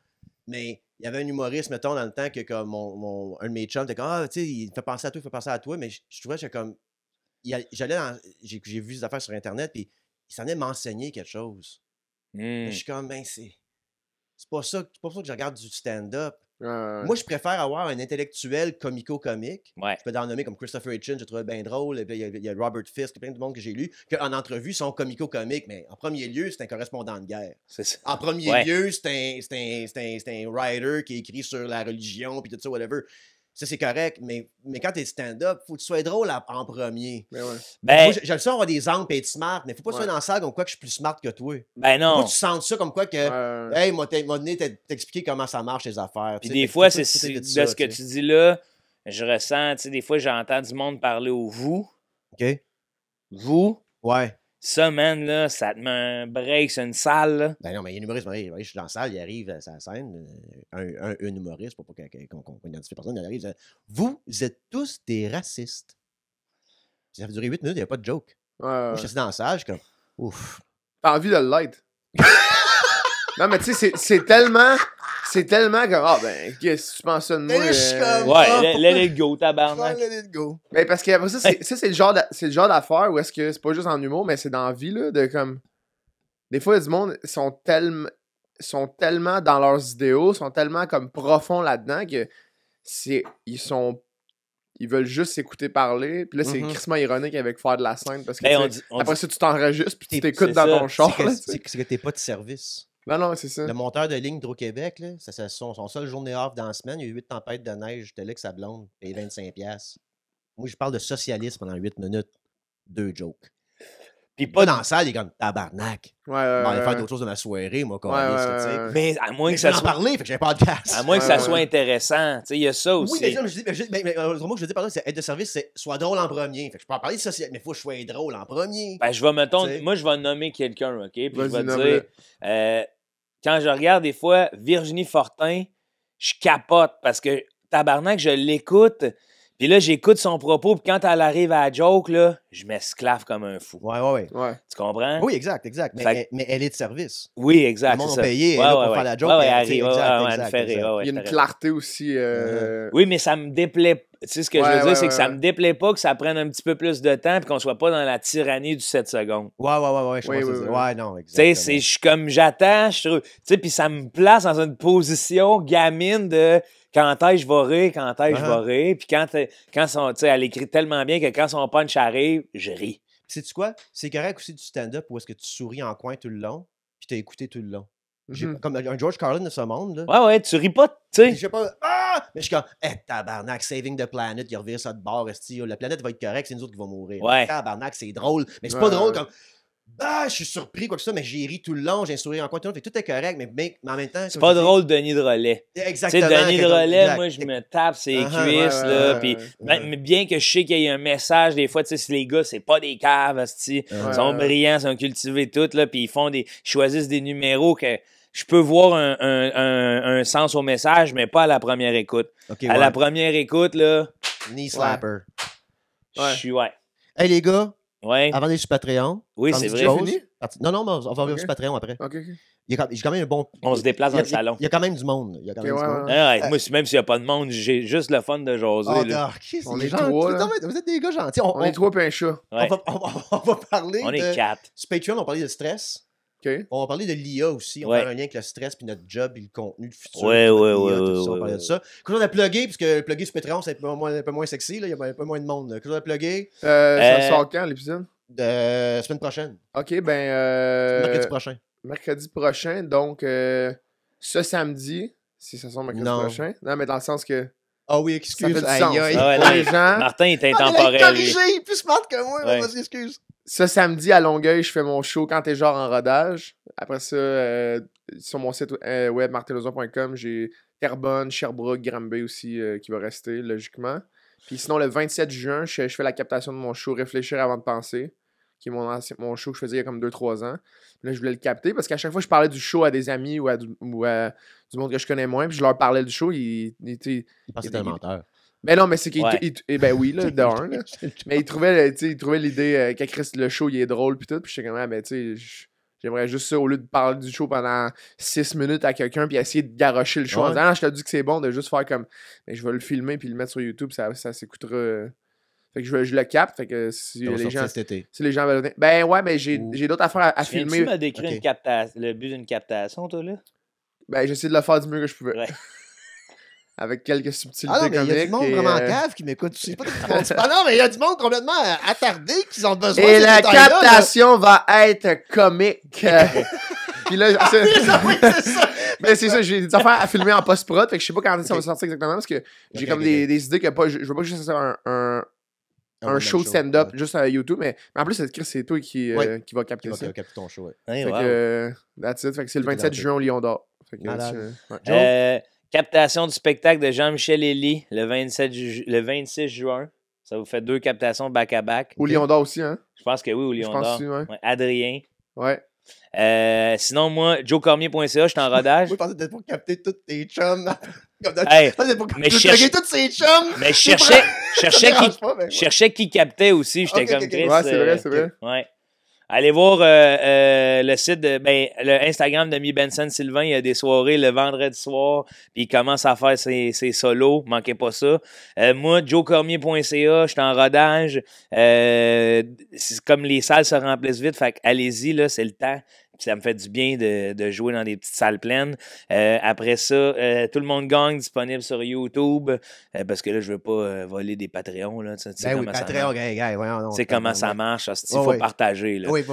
[SPEAKER 1] Mais il y avait un humoriste, mettons, dans le temps que comme un de mes chums était comme ah, tu sais, il fait penser à toi, mais je trouvais que comme. J'ai vu des affaires sur Internet, puis il s'en est m'enseigner quelque chose. Je suis comme, ben, c'est pas ça que je regarde du stand-up. Moi, je préfère avoir un intellectuel comico-comique.
[SPEAKER 2] Ouais.
[SPEAKER 1] Je peux en nommer comme Christopher Hitchens, j'ai trouvé bien drôle. Il y a Robert Fisk, plein de monde que j'ai lu, qu'en entrevue, sont comico-comiques. Mais en premier lieu, c'est un correspondant de guerre.
[SPEAKER 2] C'est ça.
[SPEAKER 1] En premier lieu, c'est un writer qui écrit sur la religion, puis tout ça, whatever. Ça, c'est correct, mais quand t'es stand-up, faut que tu sois drôle en premier. Moi, je le sens avoir des angles et être smart, mais faut pas que tu sois dans la salle comme quoi que je suis plus smart que toi.
[SPEAKER 2] Ben non.
[SPEAKER 1] Faut que tu sentes ça comme quoi que, hey, m'a donné t'expliquer comment ça marche les affaires.
[SPEAKER 2] Puis des fois, c'est de ce que tu dis là, je ressens, tu sais, des fois, j'entends du monde parler au vous.
[SPEAKER 1] OK.
[SPEAKER 2] Vous.
[SPEAKER 1] Ouais.
[SPEAKER 2] Ça, man, là, ça te met un break sur une salle, là.
[SPEAKER 1] Ben non, mais il y a un humoriste, je suis dans la salle, il arrive à sa scène, un humoriste, pour pas qu'on identifie personne, il arrive, vous êtes tous des racistes. Ça fait durer 8 minutes, il n'y a pas de joke. Moi, je suis assis dans la salle, je suis comme, ouf.
[SPEAKER 3] T'as envie de l'être. Non, mais tu sais, c'est tellement comme, ah ben, qu'est-ce que tu penses ça de moi?
[SPEAKER 1] Je suis comme,
[SPEAKER 2] ouais, let it go, tabarnak.
[SPEAKER 1] Let it go.
[SPEAKER 3] Mais parce que après ça, c'est le genre d'affaire où est-ce que c'est pas juste en humour, mais c'est dans la vie, là, de comme. Des fois, il y a du monde, sont tellement dans leurs idéaux, sont tellement comme profonds là-dedans que ils veulent juste s'écouter parler. Puis là, c'est crissement ironique avec faire de la scène parce que après ça, tu t'enregistres puis tu t'écoutes dans ton char.
[SPEAKER 1] C'est que t'es pas de service.
[SPEAKER 3] Non, c'est ça.
[SPEAKER 1] Le monteur de ligne d'Hydro-Québec, là, c'est son seul journée off dans la semaine. Il y a eu 8 tempêtes de neige. J'étais là avec sa blonde. Payé 25$. Moi, je parle de socialisme pendant 8 minutes. 2 jokes. Puis pas dans la salle, il est comme tabarnak. On va aller faire d'autres choses de ma soirée, moi, quand même.
[SPEAKER 2] Mais à moins que ça soit.
[SPEAKER 1] Parler, fait que j'ai pas de casse.
[SPEAKER 2] À moins que ça soit intéressant. Tu sais, il y a ça aussi.
[SPEAKER 1] Oui, mais autrement que je dis, pardon, c'est être de service, c'est soit drôle en premier. Fait que je peux en parler de société, mais il faut que je sois drôle en premier.
[SPEAKER 2] Ben, moi, je vais nommer quelqu'un, OK? Puis je vais dire. Quand je regarde des fois Virginie Fortin, je capote parce que tabarnak, je l'écoute. Puis là, j'écoute son propos, puis quand elle arrive à la joke, là, je m'esclave comme un fou.
[SPEAKER 1] Ouais.
[SPEAKER 2] Tu comprends?
[SPEAKER 1] Oui, exact. Mais elle est de service.
[SPEAKER 2] Oui, exact.
[SPEAKER 1] Le monde a payé pour faire la joke.
[SPEAKER 2] Elle arrive.
[SPEAKER 3] Il y a une clarté aussi.
[SPEAKER 2] Oui, mais ça me déplaît. Tu sais, ce que je veux dire, c'est que ça me déplaît pas que ça prenne un petit peu plus de temps puis qu'on soit pas dans la tyrannie du 7 secondes.
[SPEAKER 1] Ouais. Ouais, non, exactement.
[SPEAKER 2] Tu sais, je suis comme, j'attends, tu sais, puis ça me place dans une position gamine de quand est-ce je vais rire, puis elle écrit tellement bien que quand son punch arrive, je ris.
[SPEAKER 1] Sais-tu quoi? C'est correct aussi du stand-up où est-ce que tu souris en coin tout le long, puis t'as écouté tout le long. Comme un George Carlin de ce monde, là.
[SPEAKER 2] Ouais, tu ris pas, tu sais.
[SPEAKER 1] Je sais pas, mais je suis comme, tabarnak, saving the planet, il revient ça de bord, la planète va être correcte, c'est nous autres qui vont mourir.
[SPEAKER 2] Ouais.
[SPEAKER 1] Tabarnak, c'est drôle, mais c'est pas drôle comme, je suis surpris, quoi que ça, mais j'ai ri tout le long, j'ai un sourire en coin tout le long, fait que tout est correct, mais en même temps.
[SPEAKER 2] C'est pas drôle, Denis Drolet.
[SPEAKER 1] Exactement.
[SPEAKER 2] Tu sais, Denis Drolet, moi, je me tape ses cuisses, là, puis bien que je sais qu'il y a un message, des fois, tu sais, si les gars, c'est pas des caves, ils sont brillants, ils sont cultivés tout, là, puis ils choisissent des numéros que je peux voir un sens au message, mais pas à la première écoute. À la première écoute, là...
[SPEAKER 1] Knee slapper.
[SPEAKER 2] Je suis,
[SPEAKER 1] Hey, les gars,
[SPEAKER 2] avant
[SPEAKER 1] d'aller sur Patreon...
[SPEAKER 2] Oui, c'est vrai.
[SPEAKER 1] Non, mais on va revenir sur Patreon après. J'ai quand même un bon...
[SPEAKER 2] On se déplace dans le salon.
[SPEAKER 1] Il y a quand même du monde.
[SPEAKER 2] Moi, même s'il n'y a pas de monde, j'ai juste le fun de jaser.
[SPEAKER 3] On est trois.
[SPEAKER 1] Vous êtes des gars gentils.
[SPEAKER 3] On est trois et un chat.
[SPEAKER 1] On va parler
[SPEAKER 2] On est 4.
[SPEAKER 1] Sur Patreon, on va parler de stress. On va parler de l'IA aussi. On va faire un lien avec le stress, puis notre job, puis le contenu, le futur.
[SPEAKER 2] On
[SPEAKER 1] va parler de ça. Quelque chose à plugger, parce que plugger sur Patreon, c'est un peu moins sexy. Il y a un peu moins de monde. Quelque chose à plugger.
[SPEAKER 3] Ça sort quand, l'épisode?
[SPEAKER 1] De semaine prochaine.
[SPEAKER 3] OK, ben...
[SPEAKER 1] Mercredi prochain.
[SPEAKER 3] Mercredi prochain, donc ce samedi, si ça sort mercredi prochain. Non, mais dans le sens que...
[SPEAKER 1] Ah oui,
[SPEAKER 3] Ça
[SPEAKER 1] excuse.
[SPEAKER 3] fait du
[SPEAKER 1] Aïe,
[SPEAKER 3] sens.
[SPEAKER 1] aïe.
[SPEAKER 2] Ah ouais,
[SPEAKER 3] Pour
[SPEAKER 2] non,
[SPEAKER 3] les gens,
[SPEAKER 2] Martin est
[SPEAKER 1] Ah, il est
[SPEAKER 2] intemporel. lui.
[SPEAKER 1] corrigé, il est plus smart que moi.
[SPEAKER 2] Ouais.
[SPEAKER 1] Vas-y, excuse.
[SPEAKER 3] ce samedi à Longueuil, je fais mon show quand t'es genre en rodage. Après ça, sur mon site web martinlozon.com, j'ai Terrebonne, Sherbrooke, Granby aussi qui va rester, logiquement. Puis sinon, le 27 juin, je fais la captation de mon show Réfléchir avant de penser, qui est mon show que je faisais il y a comme 2-3 ans. Puis là, je voulais le capter parce qu'à chaque fois que je parlais du show à des amis ou à du monde que je connais moins, puis je leur parlais du show,
[SPEAKER 1] Il pense que c'était un menteur.
[SPEAKER 3] Mais non, mais c'est qu'il...
[SPEAKER 2] Ouais.
[SPEAKER 3] Ben oui, là, de un, là. Mais il trouvait l'idée qu'à Chris, le show, il est drôle, pis tout. Puis j'étais comme, ah, ben, tu sais, j'aimerais juste ça, au lieu de parler du show pendant 6 minutes à quelqu'un, puis essayer de garrocher le show.
[SPEAKER 1] Ouais.
[SPEAKER 3] En disant, ah, je te dis que c'est bon de juste faire comme, mais je vais le filmer, puis le mettre sur YouTube, ça s'écoutera. Fait que je le capte, fait que si
[SPEAKER 1] Ça va
[SPEAKER 3] les
[SPEAKER 1] sortir
[SPEAKER 3] gens.
[SPEAKER 1] cet été.
[SPEAKER 3] Si les gens veulent venir. Ben ouais, mais j'ai d'autres affaires à
[SPEAKER 2] Tu
[SPEAKER 3] filmer.
[SPEAKER 2] me décrire
[SPEAKER 1] Ok.
[SPEAKER 2] le but d'une captation, toi, là?
[SPEAKER 3] Ben, j'essaie de le faire du mieux que je pouvais.
[SPEAKER 2] Ouais.
[SPEAKER 3] Avec quelques subtilités
[SPEAKER 1] Ah non, mais il y a du
[SPEAKER 3] comiques.
[SPEAKER 1] monde
[SPEAKER 3] et,
[SPEAKER 1] vraiment cave qui m'écoute. Je sais pas de quoi tu parles. Non, mais il y a du monde complètement attardé qui ont besoin
[SPEAKER 3] Et
[SPEAKER 1] de ces
[SPEAKER 3] la
[SPEAKER 1] détails-là, là.
[SPEAKER 3] captation va être comique. Puis là,
[SPEAKER 1] Oui, c'est ça.
[SPEAKER 3] mais c'est ça, j'ai des affaires à filmer en post-prod, fait que je sais pas quand ça va sortir exactement parce que j'ai
[SPEAKER 1] Ok,
[SPEAKER 3] comme
[SPEAKER 1] ok,
[SPEAKER 3] des idées que pas. Je veux pas juste faire un show de stand-up juste à YouTube, mais en plus, c'est toi qui va capter
[SPEAKER 1] Qui
[SPEAKER 3] ça.
[SPEAKER 1] va capter ton show, ouais.
[SPEAKER 2] Ouais,
[SPEAKER 3] Fait
[SPEAKER 2] wow.
[SPEAKER 3] que, that's it. Fait que c'est le
[SPEAKER 1] Tout est
[SPEAKER 3] 27
[SPEAKER 1] dans
[SPEAKER 3] juin au Lion d'Or. Fait que,
[SPEAKER 1] Malade.
[SPEAKER 3] ouais.
[SPEAKER 2] Euh, captation du spectacle de Jean-Michel Elie le 26 juin. Ça vous fait 2 captations back-à-back.
[SPEAKER 3] Au Lion d'Or aussi, hein?
[SPEAKER 2] Je pense que oui, au
[SPEAKER 3] Je
[SPEAKER 2] Lion
[SPEAKER 3] pense
[SPEAKER 2] d'Or.
[SPEAKER 3] aussi, ouais.
[SPEAKER 2] Ouais, Adrien.
[SPEAKER 3] Ouais.
[SPEAKER 2] Sinon, moi, joecormier.ca, je suis en rodage.
[SPEAKER 1] Moi, je pensais peut-être pour capter tous tes chums. Comme dans...
[SPEAKER 2] Hey,
[SPEAKER 1] pour
[SPEAKER 2] mais
[SPEAKER 1] capter
[SPEAKER 2] cherche-
[SPEAKER 1] tous ses chums.
[SPEAKER 2] Mais je
[SPEAKER 1] Ça
[SPEAKER 2] cherchais
[SPEAKER 1] dérange pas, mais ouais.
[SPEAKER 2] je cherchais qui captait aussi. J'étais
[SPEAKER 1] Ok,
[SPEAKER 2] comme
[SPEAKER 1] ok, ok.
[SPEAKER 2] Chris.
[SPEAKER 3] Ouais, c'est vrai, c'est vrai.
[SPEAKER 2] Ouais. Allez voir le site le Instagram de Mi Benson Sylvain. Il y a des soirées le vendredi soir. Puis il commence à faire ses solos. Manquez pas ça. Moi, joecormier.ca, je suis en rodage. C'est comme les salles se remplissent vite. Fait que allez-y, là, c'est le temps. Puis ça me fait du bien de jouer dans des petites salles pleines. Après ça, Tout le monde gagne disponible sur YouTube. Parce que là, je veux pas voler des Patreons. Là, tu sais
[SPEAKER 1] Ben oui,
[SPEAKER 2] comment ça
[SPEAKER 1] Patreon,
[SPEAKER 2] marche.
[SPEAKER 1] gars, ouais, non.
[SPEAKER 2] Tu sais comment ça marche. Il faut
[SPEAKER 1] Ouais.
[SPEAKER 2] partager. Là.
[SPEAKER 1] Oui,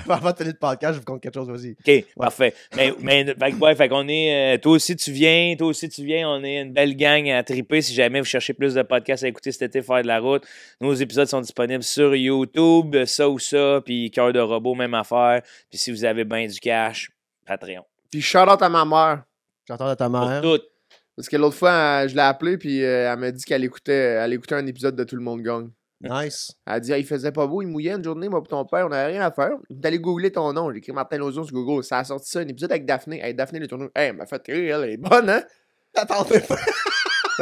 [SPEAKER 1] avant de finir le podcast, je vous compte quelque chose aussi.
[SPEAKER 2] OK, parfait. Fait qu'on est. Toi aussi, tu viens. On est une belle gang à triper. Si jamais vous cherchez plus de podcasts à écouter cet été, faire de la route, nos épisodes sont disponibles sur YouTube, ça ou ça, puis Cœur de robot, même affaire. Puis si vous avez bien du cash, Patreon.
[SPEAKER 3] Puis shout-out à ma mère.
[SPEAKER 1] J'entends de ta
[SPEAKER 2] Pour
[SPEAKER 1] mère.
[SPEAKER 2] tout.
[SPEAKER 3] Parce que l'autre fois, je l'ai appelée, puis elle m'a dit qu'elle écoutait un épisode de Tout le monde gagne.
[SPEAKER 1] Nice.
[SPEAKER 3] Elle a dit, il faisait pas beau, il mouillait une journée, moi, pour ton père, on n'avait rien à faire. D'aller googler ton nom. J'ai écrit Martin Lozon sur Google. Ça a sorti ça, un épisode avec Daphné. Hey, Daphné, les tourneaux. Hey, elle m'a fait rire, elle est bonne, hein?
[SPEAKER 1] T'attendais pas.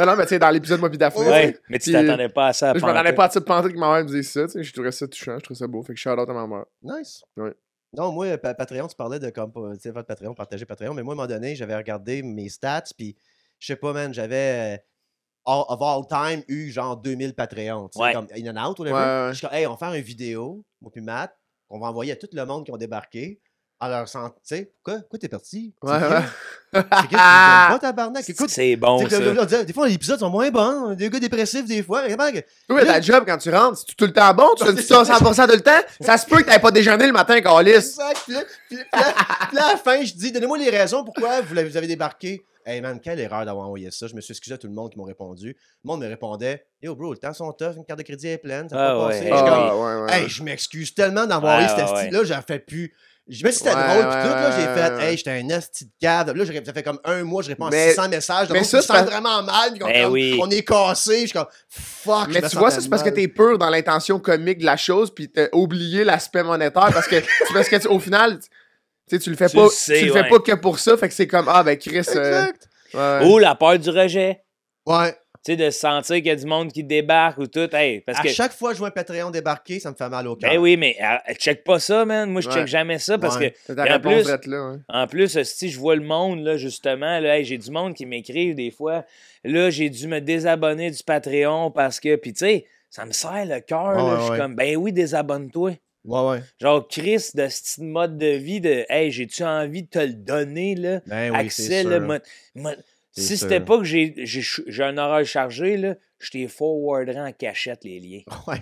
[SPEAKER 3] Non, mais tu sais, dans l'épisode, moi, puis Daphné.
[SPEAKER 2] Ouais,
[SPEAKER 3] tu sais.
[SPEAKER 2] mais tu
[SPEAKER 3] Puis,
[SPEAKER 2] t'attendais pas à ça.
[SPEAKER 3] Je m'attendais pas à ça de penser que ma mère me disait ça, tu sais. Je trouvais ça touchant, je trouvais ça beau. Fait que shout out à ma mère.
[SPEAKER 1] Nice.
[SPEAKER 3] Ouais.
[SPEAKER 1] Non, moi, Patreon, tu parlais de comme, tu sais, votre Patreon, partager Patreon, mais moi, à un moment donné, j'avais regardé mes stats, puis je sais pas, man, j'avais of all time eu genre 2000 Patreons, tu sais,
[SPEAKER 2] Ouais.
[SPEAKER 1] comme in and out, whatever.
[SPEAKER 3] Ouais.
[SPEAKER 1] Je suis comme, hey, on va faire une vidéo, moi puis Matt, qu'on va envoyer à tout le monde qui ont débarqué, en leur sentant, tu sais, pourquoi t'es parti?
[SPEAKER 3] Ouais,
[SPEAKER 1] C'est
[SPEAKER 3] ouais.
[SPEAKER 1] qui? C'est qui? Tu me donnes pas, tabarnak? Écoute,
[SPEAKER 2] C'est bon,
[SPEAKER 1] tu sais,
[SPEAKER 2] ça.
[SPEAKER 1] là, des fois, les épisodes sont moins bons, des gars dépressifs, des fois, vraiment,
[SPEAKER 3] Toi, ta job, quand tu rentres, c'est tout le temps bon, tu fais ça 100% tout le temps. Ça se peut que t'aies pas déjeuné le matin, Calis.
[SPEAKER 1] exact. Puis là, à la fin, je dis, donnez-moi les raisons pourquoi vous avez débarqué. Hey man, quelle erreur d'avoir envoyé ça. Je me suis excusé à tout le monde qui m'ont répondu. Le monde me répondait, yo bro, le temps sont tough, une carte de crédit est pleine, ça peut
[SPEAKER 2] Ah
[SPEAKER 1] pas
[SPEAKER 2] ouais.
[SPEAKER 1] passer.
[SPEAKER 2] Ah
[SPEAKER 1] Je suis comme,
[SPEAKER 3] Ah, ouais.
[SPEAKER 1] hey, je m'excuse tellement d'avoir eu
[SPEAKER 2] Ouais,
[SPEAKER 1] cet
[SPEAKER 2] ouais,
[SPEAKER 1] asti-là, j'en fais plus. Je me suis dit, c'était
[SPEAKER 3] Ouais,
[SPEAKER 1] drôle, pis
[SPEAKER 3] ouais,
[SPEAKER 1] tout, là,
[SPEAKER 3] ouais,
[SPEAKER 1] j'ai fait,
[SPEAKER 3] ouais.
[SPEAKER 1] hey, j'étais un asti de cave. Là, ça fait comme un mois, je réponds à
[SPEAKER 3] Mais-
[SPEAKER 1] 600 messages.
[SPEAKER 3] mais
[SPEAKER 1] Donc,
[SPEAKER 3] ça,
[SPEAKER 1] je me
[SPEAKER 3] c'est
[SPEAKER 1] sens
[SPEAKER 3] parce-
[SPEAKER 1] vraiment mal, puis
[SPEAKER 2] Ben
[SPEAKER 1] comme,
[SPEAKER 2] oui.
[SPEAKER 1] on est cassé. Je suis comme, fuck.
[SPEAKER 3] Mais
[SPEAKER 1] je me
[SPEAKER 3] tu vois, ça,
[SPEAKER 1] sentais
[SPEAKER 3] c'est parce que
[SPEAKER 1] mal.
[SPEAKER 3] t'es pur dans l'intention comique de la chose, puis t'as oublié l'aspect monétaire, parce que au final, tu sais, tu le fais
[SPEAKER 2] Tu
[SPEAKER 3] pas,
[SPEAKER 2] le sais,
[SPEAKER 3] tu le fais
[SPEAKER 2] ouais.
[SPEAKER 3] pas que pour ça, fait que c'est comme, ah, ben, Chris,
[SPEAKER 1] Exact.
[SPEAKER 3] ouais.
[SPEAKER 2] Ou la peur du rejet.
[SPEAKER 1] Ouais.
[SPEAKER 2] Tu sais, de sentir qu'il y a du monde qui débarque ou tout. Hey, parce
[SPEAKER 1] À
[SPEAKER 2] que.
[SPEAKER 1] chaque fois que je vois un Patreon débarquer, ça me fait mal au cœur.
[SPEAKER 2] Ben oui, mais check pas ça, man. Moi, je
[SPEAKER 3] Ouais.
[SPEAKER 2] check jamais ça parce
[SPEAKER 1] Ouais.
[SPEAKER 2] que.
[SPEAKER 3] T'as ta
[SPEAKER 2] Et en
[SPEAKER 3] réponse
[SPEAKER 2] plus-
[SPEAKER 3] drette là, hein.
[SPEAKER 2] En plus, si je vois le monde, là, justement, là, hey, j'ai du monde qui m'écrivent des fois. Là, j'ai dû me désabonner du Patreon parce que. Puis, tu sais, ça me serre le cœur.
[SPEAKER 1] Ouais,
[SPEAKER 2] là.
[SPEAKER 1] ouais,
[SPEAKER 2] Je suis
[SPEAKER 1] ouais.
[SPEAKER 2] comme, ben oui, désabonne-toi.
[SPEAKER 1] Ouais.
[SPEAKER 2] Genre, Chris, de ce mode de vie de, hey, j'ai-tu envie de te le donner, là?
[SPEAKER 1] Ben oui,
[SPEAKER 2] Accès,
[SPEAKER 1] c'est
[SPEAKER 2] là.
[SPEAKER 1] sûr.
[SPEAKER 2] Si
[SPEAKER 1] C'est
[SPEAKER 2] c'était
[SPEAKER 1] sûr.
[SPEAKER 2] pas que j'ai un horaire chargé, là, je t'ai forwarderais en cachette les liens.
[SPEAKER 1] Ouais.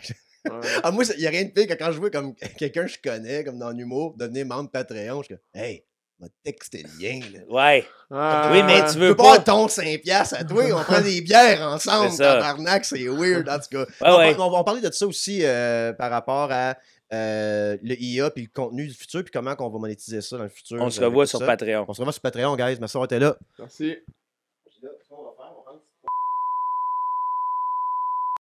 [SPEAKER 1] Ah, moi, il n'y a rien de pire que quand je vois comme quelqu'un que je connais, comme dans l'humour, devenir membre Patreon, je suis comme, hey, m'a texté le lien. Là.
[SPEAKER 2] Ouais.
[SPEAKER 3] Ah,
[SPEAKER 2] Oui, mais tu
[SPEAKER 1] Je
[SPEAKER 2] veux
[SPEAKER 1] peux
[SPEAKER 2] pas.
[SPEAKER 1] pas avoir ton 5$ à toi, on prend des bières ensemble,
[SPEAKER 2] C'est ça.
[SPEAKER 1] tabarnak, c'est weird, en tout cas.
[SPEAKER 2] Ouais.
[SPEAKER 1] On va parler de ça aussi par rapport à le IA puis le contenu du futur, puis comment on va monétiser ça dans le futur.
[SPEAKER 2] On se revoit
[SPEAKER 1] tout
[SPEAKER 2] sur
[SPEAKER 1] ça.
[SPEAKER 2] Patreon.
[SPEAKER 1] On se revoit sur Patreon, guys. Merci d'avoir été là.
[SPEAKER 3] Merci.